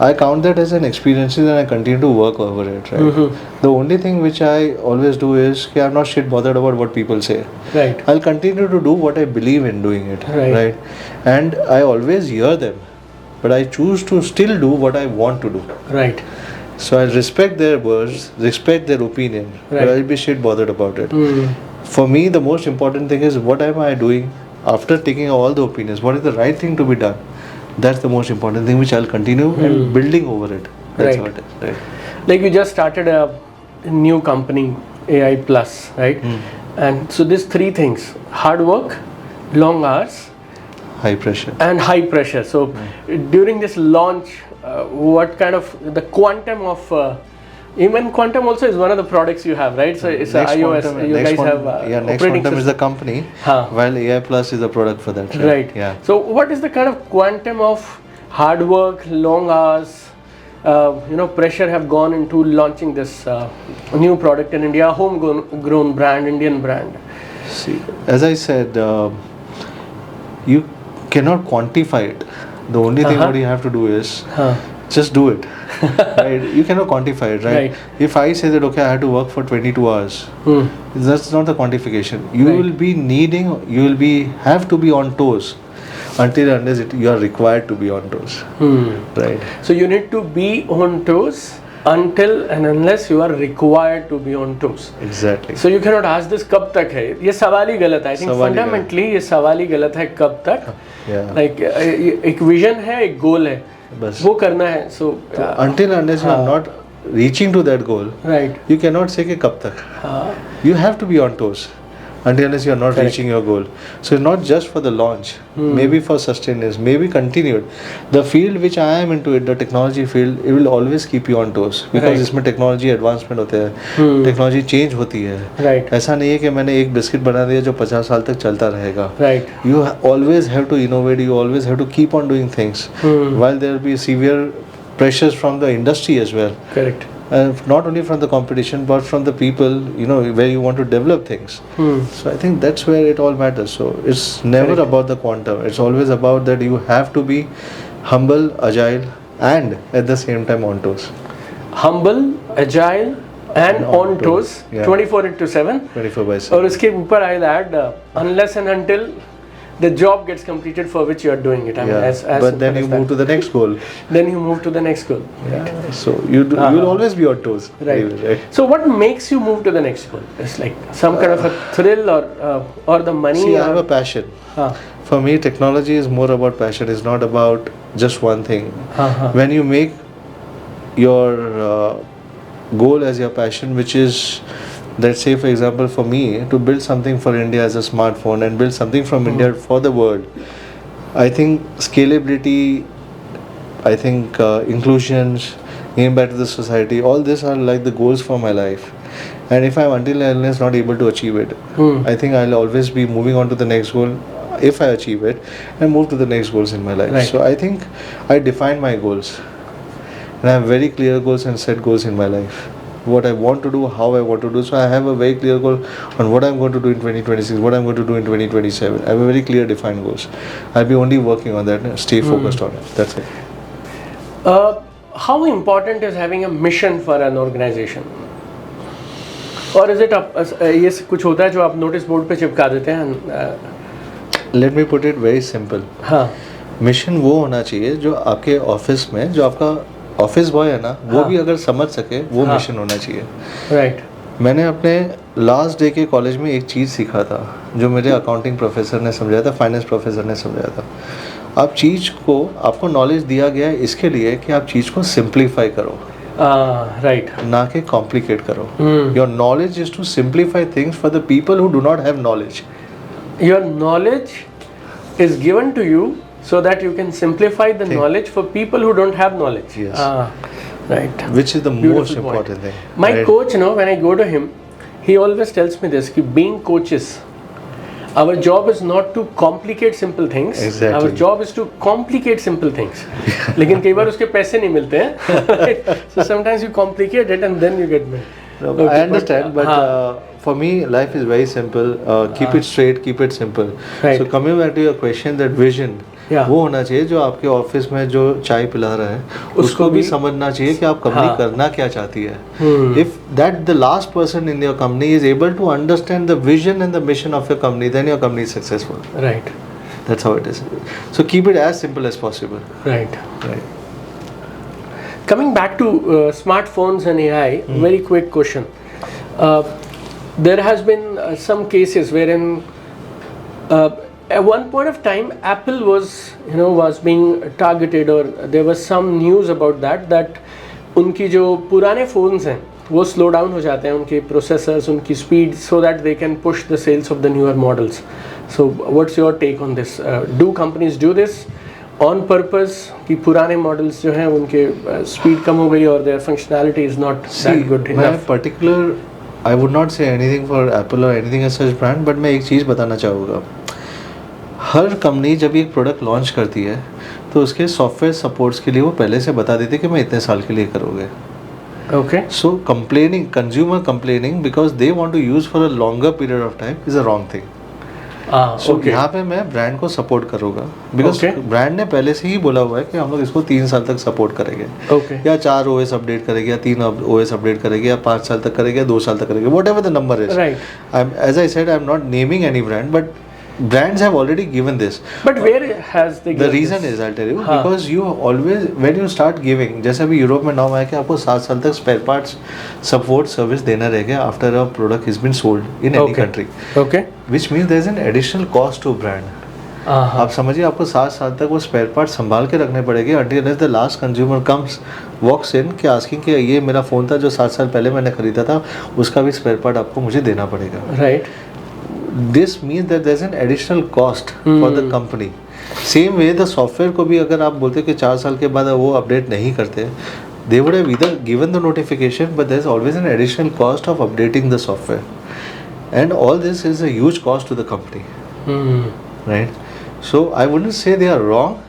[SPEAKER 1] I count that as an experience and I continue to work over it, right? The only thing which I always do is I'm not shit bothered about what people say.
[SPEAKER 2] Right.
[SPEAKER 1] I'll continue to do what I believe in doing it, right? And I always hear them, but I choose to still do what I want to do.
[SPEAKER 2] Right.
[SPEAKER 1] So I respect their words, respect their opinion, but I'll be shit bothered about it. For me, the most important thing is what am I doing after taking all the opinions? What is the right thing to be done? That's the most important thing which I'll continue and building over it. That's what it is. Right.
[SPEAKER 2] Like you just started a new company, AI Plus, right? And so these three things: hard work, long hours,
[SPEAKER 1] high pressure,
[SPEAKER 2] and high pressure. So during this launch, what kind of the quantum of even Quantum also is one of the products you have, right? So it's
[SPEAKER 1] Next
[SPEAKER 2] iOS.
[SPEAKER 1] Quantum,
[SPEAKER 2] you guys have
[SPEAKER 1] Next Quantum is the company, while AI Plus is the product for that.
[SPEAKER 2] Right.
[SPEAKER 1] Yeah.
[SPEAKER 2] So what is the kind of quantum of hard work, long hours, pressure have gone into launching this new product in India, homegrown brand, Indian brand?
[SPEAKER 1] See, as I said, you cannot quantify it. The only thing what you have to do is just do it. Right? You cannot quantify it, right? If I say that okay, I have to work for 22 hours, that's not the quantification. You will have to be on toes until unless you are required to be on toes. Right.
[SPEAKER 2] So you need to be on toes until and unless you are required to be on toes.
[SPEAKER 1] Exactly.
[SPEAKER 2] So you cannot ask this कब तक है? ये सवाल ही गलत है. I think fundamentally ये सवाल ही गलत है कब तक. Like एक vision है, एक goal है.
[SPEAKER 1] बस
[SPEAKER 2] वो करना है. So
[SPEAKER 1] until unless you are not reaching to that goal, you cannot say कि कब तक. You have to be on toes until unless you are not reaching your goal. So not just for the launch, maybe for sustenance, maybe continued. The field which I am into, the technology field, it will always keep you on toes because इसमें technology advancement होते हैं, technology change होती है. ऐसा नहीं है कि मैंने एक बिस्किट बना दिया जो 50 साल तक चलता रहेगा. You always have to innovate. You always have to keep on doing things. While there will be severe pressures from the industry as well.
[SPEAKER 2] Correct.
[SPEAKER 1] Not only from the competition but from the people, where you want to develop things. So I think that's where it all matters. So it's never about the quantum. It's always about that you have to be humble, agile, and at the same time on toes.
[SPEAKER 2] Humble, agile, and on toes. 24/7.
[SPEAKER 1] 24/7.
[SPEAKER 2] और उसके ऊपर I'll add unless and until the job gets completed for which you are doing it. I mean, as
[SPEAKER 1] but then you move to the next goal.
[SPEAKER 2] Then you move to the next goal.
[SPEAKER 1] So you will always be on toes.
[SPEAKER 2] Right. So what makes you move to the next goal? It's like some kind of a thrill or the money.
[SPEAKER 1] See, I have a passion For me, technology is more about passion. It's not about just one thing.
[SPEAKER 2] हाँ.
[SPEAKER 1] When you make your goal as your passion, which is, let's say for example for me, to build something for India as a smartphone and build something from India for the world, I think scalability, I think inclusions, giving back to the society, all these are like the goals for my life. And if I'm until and unless not able to achieve it, I think I'll always be moving on to the next goal if I achieve it and move to the next goals in my life.
[SPEAKER 2] Right.
[SPEAKER 1] So I think I define my goals and I have very clear goals and set goals in my life. What I want to do, how I want to do. So I have a very clear goal on what I'm going to do in 2026, what I'm going to do in 2027. I have a very clear defined goals. I'll be only working on that and stay focused on it. That's it.
[SPEAKER 2] How important is having a mission for an organization? Or is it ये कुछ होता है जो आप notice board पे चिपका देते हैं?
[SPEAKER 1] Let me put it very simple.
[SPEAKER 2] हाँ.
[SPEAKER 1] मिशन वो होना चाहिए जो आपके ऑफिस में जो आपका ऑफिस बॉय है ना, वो भी अगर समझ सके, वो मिशन होना चाहिए.
[SPEAKER 2] राइट.
[SPEAKER 1] मैंने अपने लास्ट डे के कॉलेज में एक चीज़ सीखा था जो मेरे अकाउंटिंग प्रोफेसर ने समझाया था, फाइनेंस प्रोफेसर ने समझाया था. आप चीज़ को, आपको नॉलेज दिया गया है इसके लिए कि आप चीज़ को सिंप्लीफाई करो,
[SPEAKER 2] राइट,
[SPEAKER 1] ना कि कॉम्प्लिकेट करो. Your knowledge is to simplify things for the people who do not have knowledge.
[SPEAKER 2] Your knowledge is given to you so that you can simplify the knowledge for people who don't have knowledge.
[SPEAKER 1] Yes.
[SPEAKER 2] Right.
[SPEAKER 1] Which is the
[SPEAKER 2] Beautiful
[SPEAKER 1] most
[SPEAKER 2] point.
[SPEAKER 1] important thing.
[SPEAKER 2] My
[SPEAKER 1] right?
[SPEAKER 2] coach, when I go to him, he always tells me this: कि being coaches, our job is not to complicate simple things.
[SPEAKER 1] Exactly.
[SPEAKER 2] Our job is to complicate simple things. लेकिन कई बार उसके पैसे नहीं मिलते हैं. Right? So sometimes you complicate it and then you get money.
[SPEAKER 1] No, I understand, but for me, life is very simple. Keep it straight, keep it simple.
[SPEAKER 2] Right.
[SPEAKER 1] So coming back to your question, that vision,
[SPEAKER 2] Yeah.
[SPEAKER 1] वो होना चाहिए जो आपके office में जो चाय पिला रहा है उसको भी समझना चाहिए कि आप कंपनी करना क्या चाहती है. If that the last person in your company is able to understand the vision and the mission of your company, then your company is successful.
[SPEAKER 2] Right.
[SPEAKER 1] That's how it is. So keep it as simple as possible.
[SPEAKER 2] Right.
[SPEAKER 1] Right.
[SPEAKER 2] Coming back to smartphones and AI, very quick question. There has been some cases wherein at one point of time Apple was being targeted, or there was some news about that उनकी जो पुराने phones हैं वो slow down हो जाते हैं, उनके processors, उनकी speed, so that they can push the sales of the newer models. So what's your take on this? Do companies do this on purpose कि पुराने मॉडल्स जो हैं उनके स्पीड कम हो गई और their functionality is not that good enough?
[SPEAKER 1] particular, I would not say anything for Apple or anything as such brand, but मैं एक चीज़ बताना चाहूँगा. हर कंपनी जब एक प्रोडक्ट लॉन्च करती है तो उसके सॉफ्टवेयर सपोर्ट्स के लिए वो पहले से बता देते कि मैं इतने साल के लिए करोगे.
[SPEAKER 2] Okay.
[SPEAKER 1] So complaining, consumer complaining because they want to use for a longer period of time is a wrong thing. So
[SPEAKER 2] okay.
[SPEAKER 1] यहाँ पे मैं ब्रांड को सपोर्ट करूँगा बिकॉज ब्रांड ने पहले से ही बोला हुआ है कि हम लोग इसको 3 साल तक सपोर्ट करेंगे.
[SPEAKER 2] Okay.
[SPEAKER 1] या 4 OS अपडेट करेंगे, या 3 OS अपडेट करेंगे, या 5 साल तक करेंगे, या 2 साल तक करेंगे, whatever the number is.
[SPEAKER 2] Right.
[SPEAKER 1] As I said, I'm not naming any brand, but brands have already given this.
[SPEAKER 2] But where has they
[SPEAKER 1] The
[SPEAKER 2] given
[SPEAKER 1] reason
[SPEAKER 2] this?
[SPEAKER 1] is, I'll tell you, because you always, when you start giving, जैसे अभी Europe में नाम आया कि आपको 7 साल तक spare parts support service देना रहेगा after a product is been sold in any country.
[SPEAKER 2] Okay.
[SPEAKER 1] Which means there is an additional cost to brand. आप समझिए आपको 7 साल तक वो स्पेयर पार्ट संभाल के रखने पड़ेंगे until the last consumer comes walks in कि आस्किंग कि ये मेरा फ़ोन था जो 7 साल पहले मैंने खरीदा था, उसका भी स्पेयर पार्ट आपको मुझे देना पड़ेगा.
[SPEAKER 2] Right.
[SPEAKER 1] This means that there's an additional cost for the company. Same way the software को भी अगर आप बोलते कि 4 साल के बाद वो अपडेट नहीं करते, they would have either given the notification, but there's always an additional cost of updating the software, and all this is a huge cost to the company. Right? So I wouldn't say they are wrong,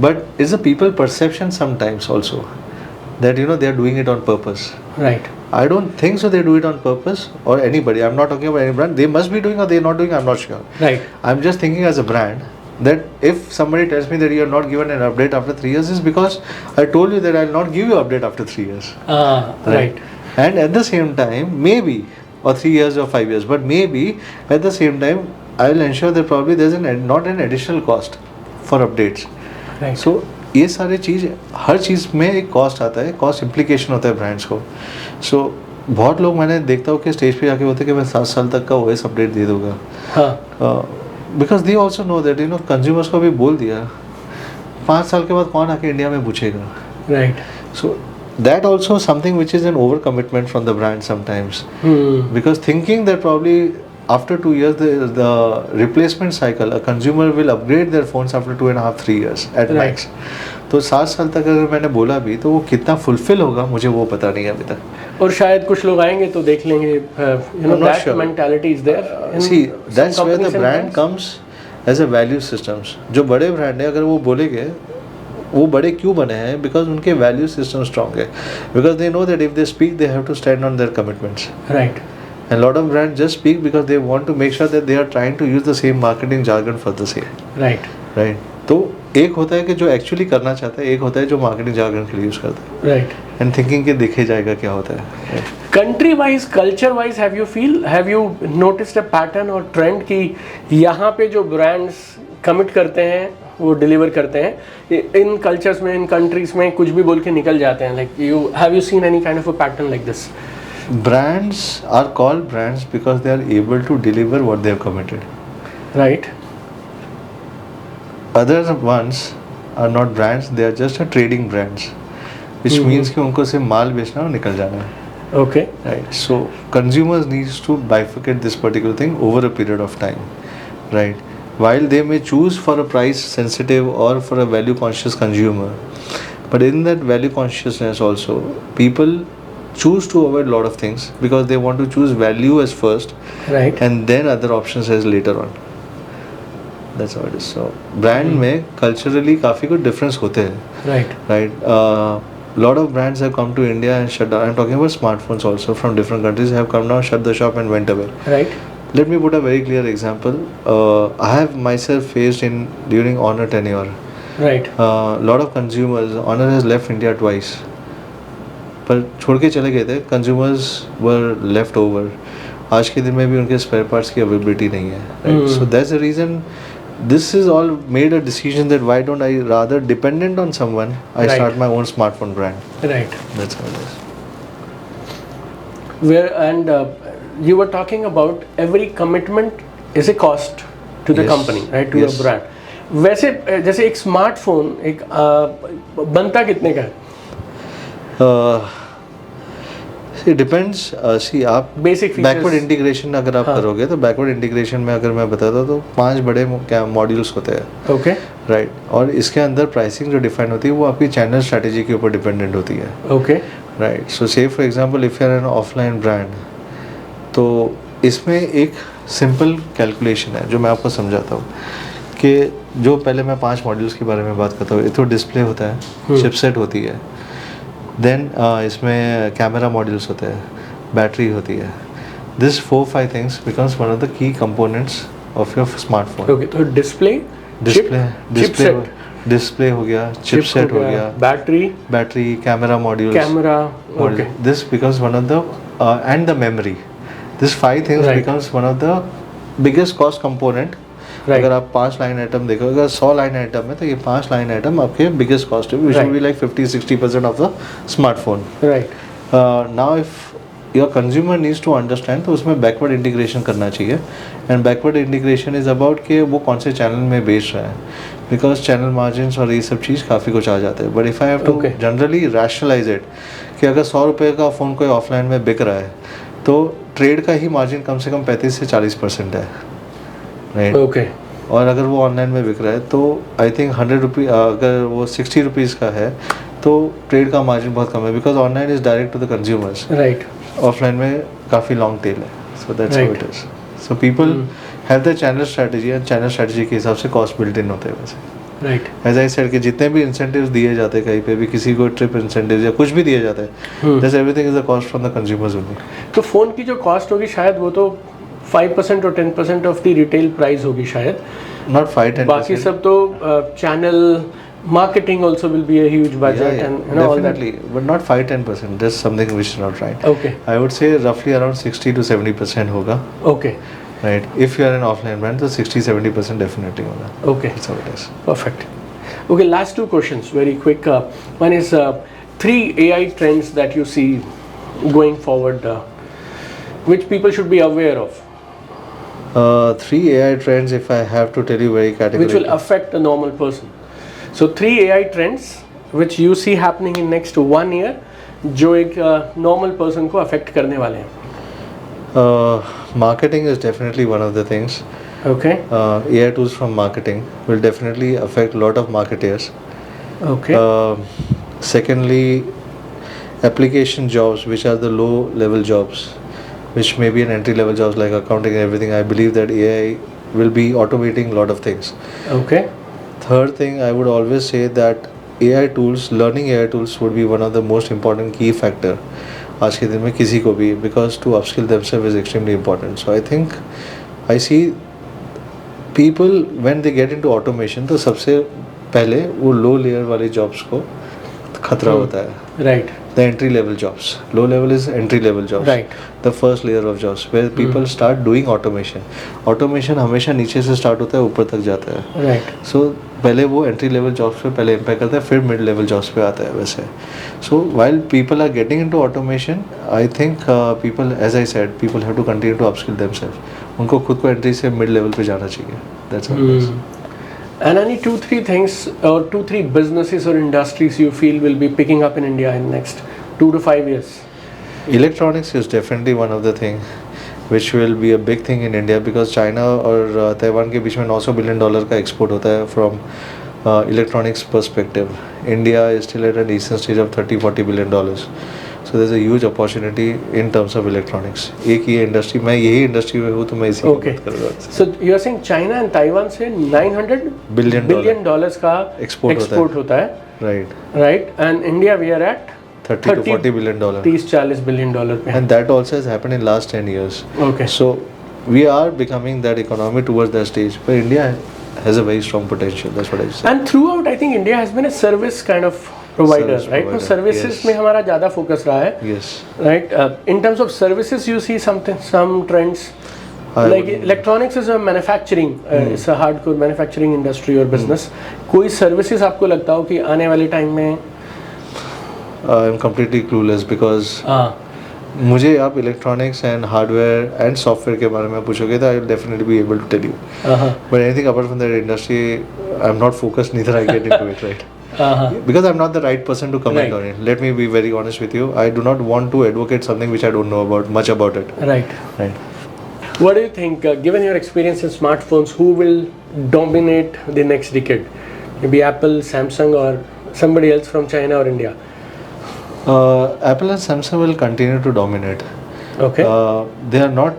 [SPEAKER 1] but it's a people perception sometimes also that they are doing it on purpose.
[SPEAKER 2] Right.
[SPEAKER 1] I don't think so they do it on purpose, or anybody. I'm not talking about any brand. They must be doing or they're not doing, I'm not sure.
[SPEAKER 2] Right.
[SPEAKER 1] I'm just thinking as a brand that if somebody tells me that you are not given an update after 3 years, is because I told you that I'll not give you update after 3 years.
[SPEAKER 2] Right.
[SPEAKER 1] And at the same time, maybe, or 3 years or 5 years, but maybe at the same time, I'll ensure that probably there's not an additional cost for updates.
[SPEAKER 2] Right.
[SPEAKER 1] So ये सारे चीज़, हर चीज़ में एक cost आता है, cost implication होता है brands को. सो बहुत लोग मैंने देखता हूँ कि स्टेज पे जाके बोलते हैं कि मैं 7 साल तक का OS अपडेट दे दूँगा. Because they also know that consumers को भी बोल दिया 5 साल के बाद कौन आके इंडिया में पूछेगा.
[SPEAKER 2] Right.
[SPEAKER 1] So that also something which is an overcommitment from the brand sometimes. Because thinking that probably after 2 years the replacement cycle, a consumer will upgrade their phones after 2.5-3 years at
[SPEAKER 2] Right.
[SPEAKER 1] max. तो 7 साल तक अगर मैंने बोला भी तो वो कितना फुलफिल होगा मुझे वो पता नहीं है अभी तक.
[SPEAKER 2] और शायद कुछ लोग आएंगे तो देख लेंगे.
[SPEAKER 1] I'm not
[SPEAKER 2] that
[SPEAKER 1] sure.
[SPEAKER 2] mentality is there.
[SPEAKER 1] See, that's where the brand comes as a value systems. जो बड़े ब्रांड है अगर वो बोलेंगे वो बड़े क्यों बने हैं बिकॉज उनके वैल्यू सिस्टम स्ट्रॉन्ग है. Because they know that if they speak they have to stand on their commitments.
[SPEAKER 2] Right.
[SPEAKER 1] And lot of brands just speak because they want to make sure that they are trying to use the same marketing jargon for the same.
[SPEAKER 2] Right.
[SPEAKER 1] Right. तो एक होता है कि जो actually करना चाहता है, एक होता है जो मार्केटिंग जार्गन के लिए यूज करता है.
[SPEAKER 2] Right.
[SPEAKER 1] एंड थिंकिंग के देखे जाएगा क्या होता है. Right.
[SPEAKER 2] Country wise, culture wise, have you noticed a pattern और trend कि यहाँ पे जो brands commit करते हैं वो डिलीवर करते हैं, इन कल्चर्स में इन कंट्रीज में कुछ भी बोल के निकल जाते हैं. Like have you seen any kind of a pattern like this?
[SPEAKER 1] Brands are called brands because they are able to deliver what they have committed.
[SPEAKER 2] Right.
[SPEAKER 1] Other ones are not brands, they are just a trading brands, which means कि उनको सिर्फ माल बेचना और निकल जाना है.
[SPEAKER 2] Okay.
[SPEAKER 1] Right. So consumers needs to bifurcate this particular thing over a period of time. Right. While they may choose for a price sensitive or for a value conscious consumer, but in that value consciousness also people choose to avoid a lot of things because they want to choose value as first.
[SPEAKER 2] Right.
[SPEAKER 1] And then other options as later on. That's how it is. So brand में culturally काफी कुछ difference होते हैं.
[SPEAKER 2] Right.
[SPEAKER 1] Right. Lot of brands have come to India and shut down. I'm talking about smartphones also from different countries have come down, shut the shop and went away.
[SPEAKER 2] Right.
[SPEAKER 1] Let me put a very clear example. I have myself faced during Honor tenure.
[SPEAKER 2] Right.
[SPEAKER 1] Lot of consumers, Honor has left India twice. पर छोड़ के चले गए थे. Consumers were left over. आज के दिन में भी उनके spare parts की availability नहीं है. Right? So that's the reason. This is all made a decision that why don't I rather dependent on someone, I
[SPEAKER 2] Right.
[SPEAKER 1] start my own smartphone brand.
[SPEAKER 2] Right.
[SPEAKER 1] That's how it is.
[SPEAKER 2] You were talking about every commitment is a cost to the
[SPEAKER 1] Yes.
[SPEAKER 2] company, right? To
[SPEAKER 1] Yes.
[SPEAKER 2] the brand. वैसे जैसे एक smartphone एक बनता कितने का है?
[SPEAKER 1] It depends. See आप
[SPEAKER 2] Basic features.
[SPEAKER 1] Backward integration अगर आप करोगे तो बैकवर्ड इंटीग्रेशन में अगर मैं बताता तो 5 बड़े क्या मॉड्यूल्स होते हैं.
[SPEAKER 2] Okay.
[SPEAKER 1] राइट. और इसके अंदर प्राइसिंग जो डिफाइन होती है वो आपकी चैनल स्ट्रेटेजी के ऊपर डिपेंडेंट होती है.
[SPEAKER 2] Okay.
[SPEAKER 1] Right. So say for example if you are an offline brand तो इसमें एक सिंपल कैलकुलेशन है जो मैं आपको समझाता हूँ कि जो पहले मैं 5 मॉड्यूल्स के बारे में बात करता हूँ. एक तो डिस्प्ले होता है, चिपसेट होती है, देन इसमें कैमरा मॉड्यूल्स होते हैं, बैटरी होती है. This 4-5 things becomes one of the key components of your smartphone.
[SPEAKER 2] Okay. तो डिस्प्ले
[SPEAKER 1] डिस्प्ले हो गया, चिपसेट हो गया, battery, camera modules,
[SPEAKER 2] camera. Okay.
[SPEAKER 1] This becomes one of the end the memory. This 5 things
[SPEAKER 2] Right.
[SPEAKER 1] Becomes one of the biggest cost component.
[SPEAKER 2] Right.
[SPEAKER 1] अगर आप 5 line item देखो, अगर 100 line item है तो ये 5 लाइन आइटम आपके बिगेस्ट कॉस्ट है, which will be like 50-60% of the smartphone.
[SPEAKER 2] Right.
[SPEAKER 1] Now if your consumer needs to understand तो उसमें बैकवर्ड इंटीग्रेशन करना चाहिए. And backward integration is about कि वो कौन से चैनल में बेच रहा है, बिकॉज चैनल मार्जिन और ये सब चीज़ काफ़ी कुछ आ जाते हैं. But if I have to generally rationalise it कि अगर 100 रुपये का फ़ोन कोई ऑफलाइन में बिक रहा है तो ट्रेड का ही मार्जिन कम से कम 35 से 40% है. राइट.
[SPEAKER 2] Okay.
[SPEAKER 1] और अगर वो ऑनलाइन में बिक रहा है तो आई थिंक 100 रुपये, अगर वो 60 रुपीज़ का है तो ट्रेड का मार्जिन बहुत कम है, because online is direct to the consumers.
[SPEAKER 2] Right.
[SPEAKER 1] Offline में काफ़ी लॉन्ग टेल है. So that's how it is. So people have the channel strategy and channel strategy के हिसाब से कॉस्ट बिल्ट इन होते हैं. वैसे
[SPEAKER 2] Right.
[SPEAKER 1] एज आई सेड कि जितने भी इंसेंटिव्स दिए जाते हैं कहीं पे भी, किसी को ट्रिप इंसेंटिव्स या कुछ भी दिए जाते हैं, that's everything is the cost from the consumers only.
[SPEAKER 2] तो फ़ोन की जो कॉस्ट होगी शायद वो तो 5% और 10% ऑफ द रिटेल प्राइस होगी शायद.
[SPEAKER 1] नॉट 5-10%.
[SPEAKER 2] बाकी सब तो channel marketing also will be a huge budget and all that.
[SPEAKER 1] Definitely, but not 5-10%. That's something which is not right.
[SPEAKER 2] Okay.
[SPEAKER 1] I would say roughly around 60 to 70% होगा.
[SPEAKER 2] Okay.
[SPEAKER 1] Right. If you are an offline brand, तो 60-70% definitely होगा.
[SPEAKER 2] Okay.
[SPEAKER 1] That's how it is.
[SPEAKER 2] Perfect. Okay, last 2 questions, very quick. One is 3 AI trends that you see going forward, which people should be aware of.
[SPEAKER 1] Three AI trends, if I have to tell you very
[SPEAKER 2] which will
[SPEAKER 1] categorically.
[SPEAKER 2] affect a normal person. So 3 AI trends which you see happening in next 1 year जो एक normal person को affect करने वाले हैं.
[SPEAKER 1] Marketing is definitely one of the things.
[SPEAKER 2] Okay.
[SPEAKER 1] AI tools from marketing will definitely affect a lot of marketers.
[SPEAKER 2] Okay.
[SPEAKER 1] Secondly, application jobs, which are the low level jobs, which may be an entry level jobs like accounting and everything. I believe that AI will be automating a lot of things.
[SPEAKER 2] Okay.
[SPEAKER 1] Third thing, I would always say that AI tools, learning AI tools would be one of the most important key factor आज के दिन में किसी को भी, because to upskill themselves is extremely important. So I think I see people when they get into automation, तो सबसे पहले वो low layer वाली jobs को खतरा होता है.
[SPEAKER 2] Right.
[SPEAKER 1] The entry level jobs. Low level is entry level jobs.
[SPEAKER 2] Right.
[SPEAKER 1] The first layer of jobs where people start doing automation. Automation हमेशा नीचे से start होता है, ऊपर तक जाता है.
[SPEAKER 2] Right.
[SPEAKER 1] So पहले वो entry level jobs पे पहले impact करता है, फिर mid level jobs पे आता है वैसे. So while people are getting into automation, I think people, as I said, people have to continue to upskill themselves. उनको खुद को entry से mid level पे जाना चाहिए. That's all.
[SPEAKER 2] And any 2-3 things or 2-3 businesses or industries you feel will be picking up in India in next 2 to 5 years?
[SPEAKER 1] Electronics is definitely one of the thing which will be a big thing in India because China और Taiwan के बीच में $900 billion का export होता है from electronics perspective. India is still at an nascent stage of $30-40 billion. So there's a huge opportunity in terms of electronics. एक ही industry, मैं यही industry में हूँ तो मैं इसी की बात कर रहा हूँ.
[SPEAKER 2] So you are saying China and Taiwan से $900 billion dollars का export होता है.
[SPEAKER 1] Right.
[SPEAKER 2] Right. And India we are at
[SPEAKER 1] 30 to 40 billion dollar.
[SPEAKER 2] 30-40 billion dollar पे.
[SPEAKER 1] And that also has happened in last 10 years.
[SPEAKER 2] Okay.
[SPEAKER 1] So we are becoming that economy towards that stage. But India has a very strong potential. That's what I say.
[SPEAKER 2] And throughout, I think India has been a service kind of provider,
[SPEAKER 1] Service
[SPEAKER 2] right?
[SPEAKER 1] provider,
[SPEAKER 2] तो services
[SPEAKER 1] yes.
[SPEAKER 2] में हमारा ज़्यादा focus रहा है.
[SPEAKER 1] Yes.
[SPEAKER 2] Right. In terms of services, you see some trends. Like electronics is a manufacturing, it's a hardcore manufacturing industry or business. कोई services आपको लगता हो कि आने वाले time में?
[SPEAKER 1] I'm completely clueless because मुझे आप electronics and hardware and software के बारे में पूछोगे तो I will definitely be able to tell you. But anything apart from that industry, I'm not focused. Neither I get into it, right? Because I'm not the right person to comment on it. Let me be very honest with you. I do not want to advocate something which I don't know much about it.
[SPEAKER 2] Right.
[SPEAKER 1] Right.
[SPEAKER 2] What do you think, given your experience in smartphones, who will dominate the next decade? Maybe Apple, Samsung, or somebody else from China or India?
[SPEAKER 1] Apple and Samsung will continue to dominate.
[SPEAKER 2] Okay.
[SPEAKER 1] They are not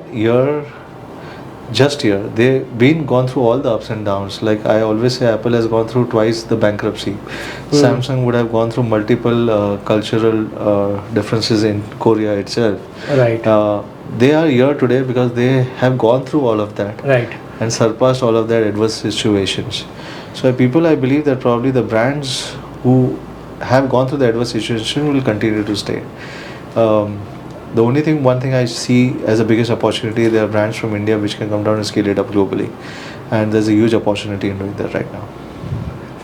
[SPEAKER 1] just here. They've gone through all the ups and downs. Like I always say, Apple has gone through twice the bankruptcy. Samsung would have gone through multiple cultural differences in Korea itself.
[SPEAKER 2] Right.
[SPEAKER 1] They are here today because they have gone through all of that.
[SPEAKER 2] Right.
[SPEAKER 1] And surpassed all of their adverse situations. So people, I believe that probably the brands who have gone through the adverse situation will continue to stay. The only thing, one thing I see as the biggest opportunity, there are brands from India which can come down and scale it up globally. And there's a huge opportunity in doing that right now.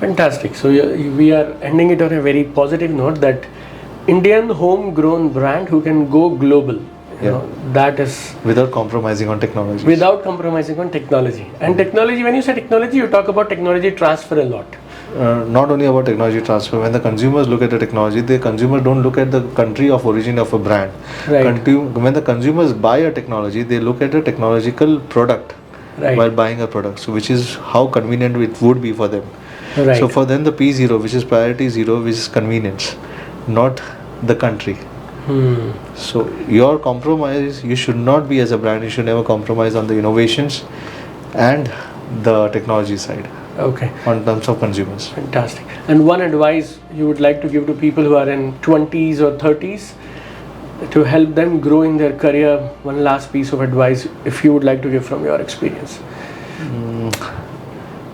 [SPEAKER 2] Fantastic. So we are ending it on a very positive note that Indian homegrown brand who can go global. You know, that is
[SPEAKER 1] without compromising on technology.
[SPEAKER 2] Without compromising on technology. And technology, when you say technology, you talk about technology transfer a lot.
[SPEAKER 1] Not only about technology transfer. When the consumers look at the technology, the consumer don't look at the country of origin of a brand.
[SPEAKER 2] Right.
[SPEAKER 1] When the consumers buy a technology, they look at a technological product while buying a product. So which is how convenient it would be for them.
[SPEAKER 2] Right.
[SPEAKER 1] So for them, the P0, which is priority 0, which is convenience, not the country. So your compromise, you should not be as a brand, you should never compromise on the innovations and the technology side.
[SPEAKER 2] Okay.
[SPEAKER 1] On terms of consumers.
[SPEAKER 2] Fantastic. And one advice you would like to give to people who are in 20s or 30s to help them grow in their career, one last piece of advice if you would like to give from your experience.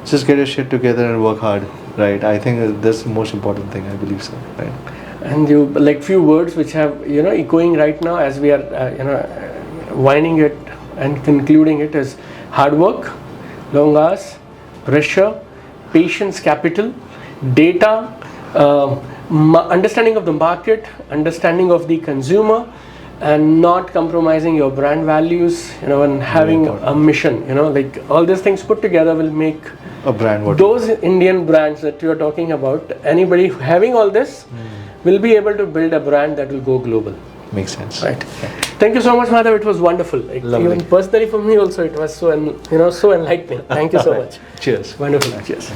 [SPEAKER 1] Just get your shit together and work hard, right? I think that's the most important thing, I believe so, right?
[SPEAKER 2] And you, like few words which have, echoing right now as we are, winding it and concluding it is hard work, long hours, pressure, patience, capital, data, understanding of the market, understanding of the consumer, and not compromising your brand values, you know, and having a mission, you know, like all these things put together will make
[SPEAKER 1] A brand, what?
[SPEAKER 2] those Indian brands that you are talking about, anybody having all this will be able to build a brand that will go global.
[SPEAKER 1] Makes sense.
[SPEAKER 2] Right. Thank you so much, Madhav. It was wonderful. Like,
[SPEAKER 1] Lovely.
[SPEAKER 2] even personally for me also, it was so, so enlightening. Thank you so much.
[SPEAKER 1] Cheers.
[SPEAKER 2] Wonderful. Cheers.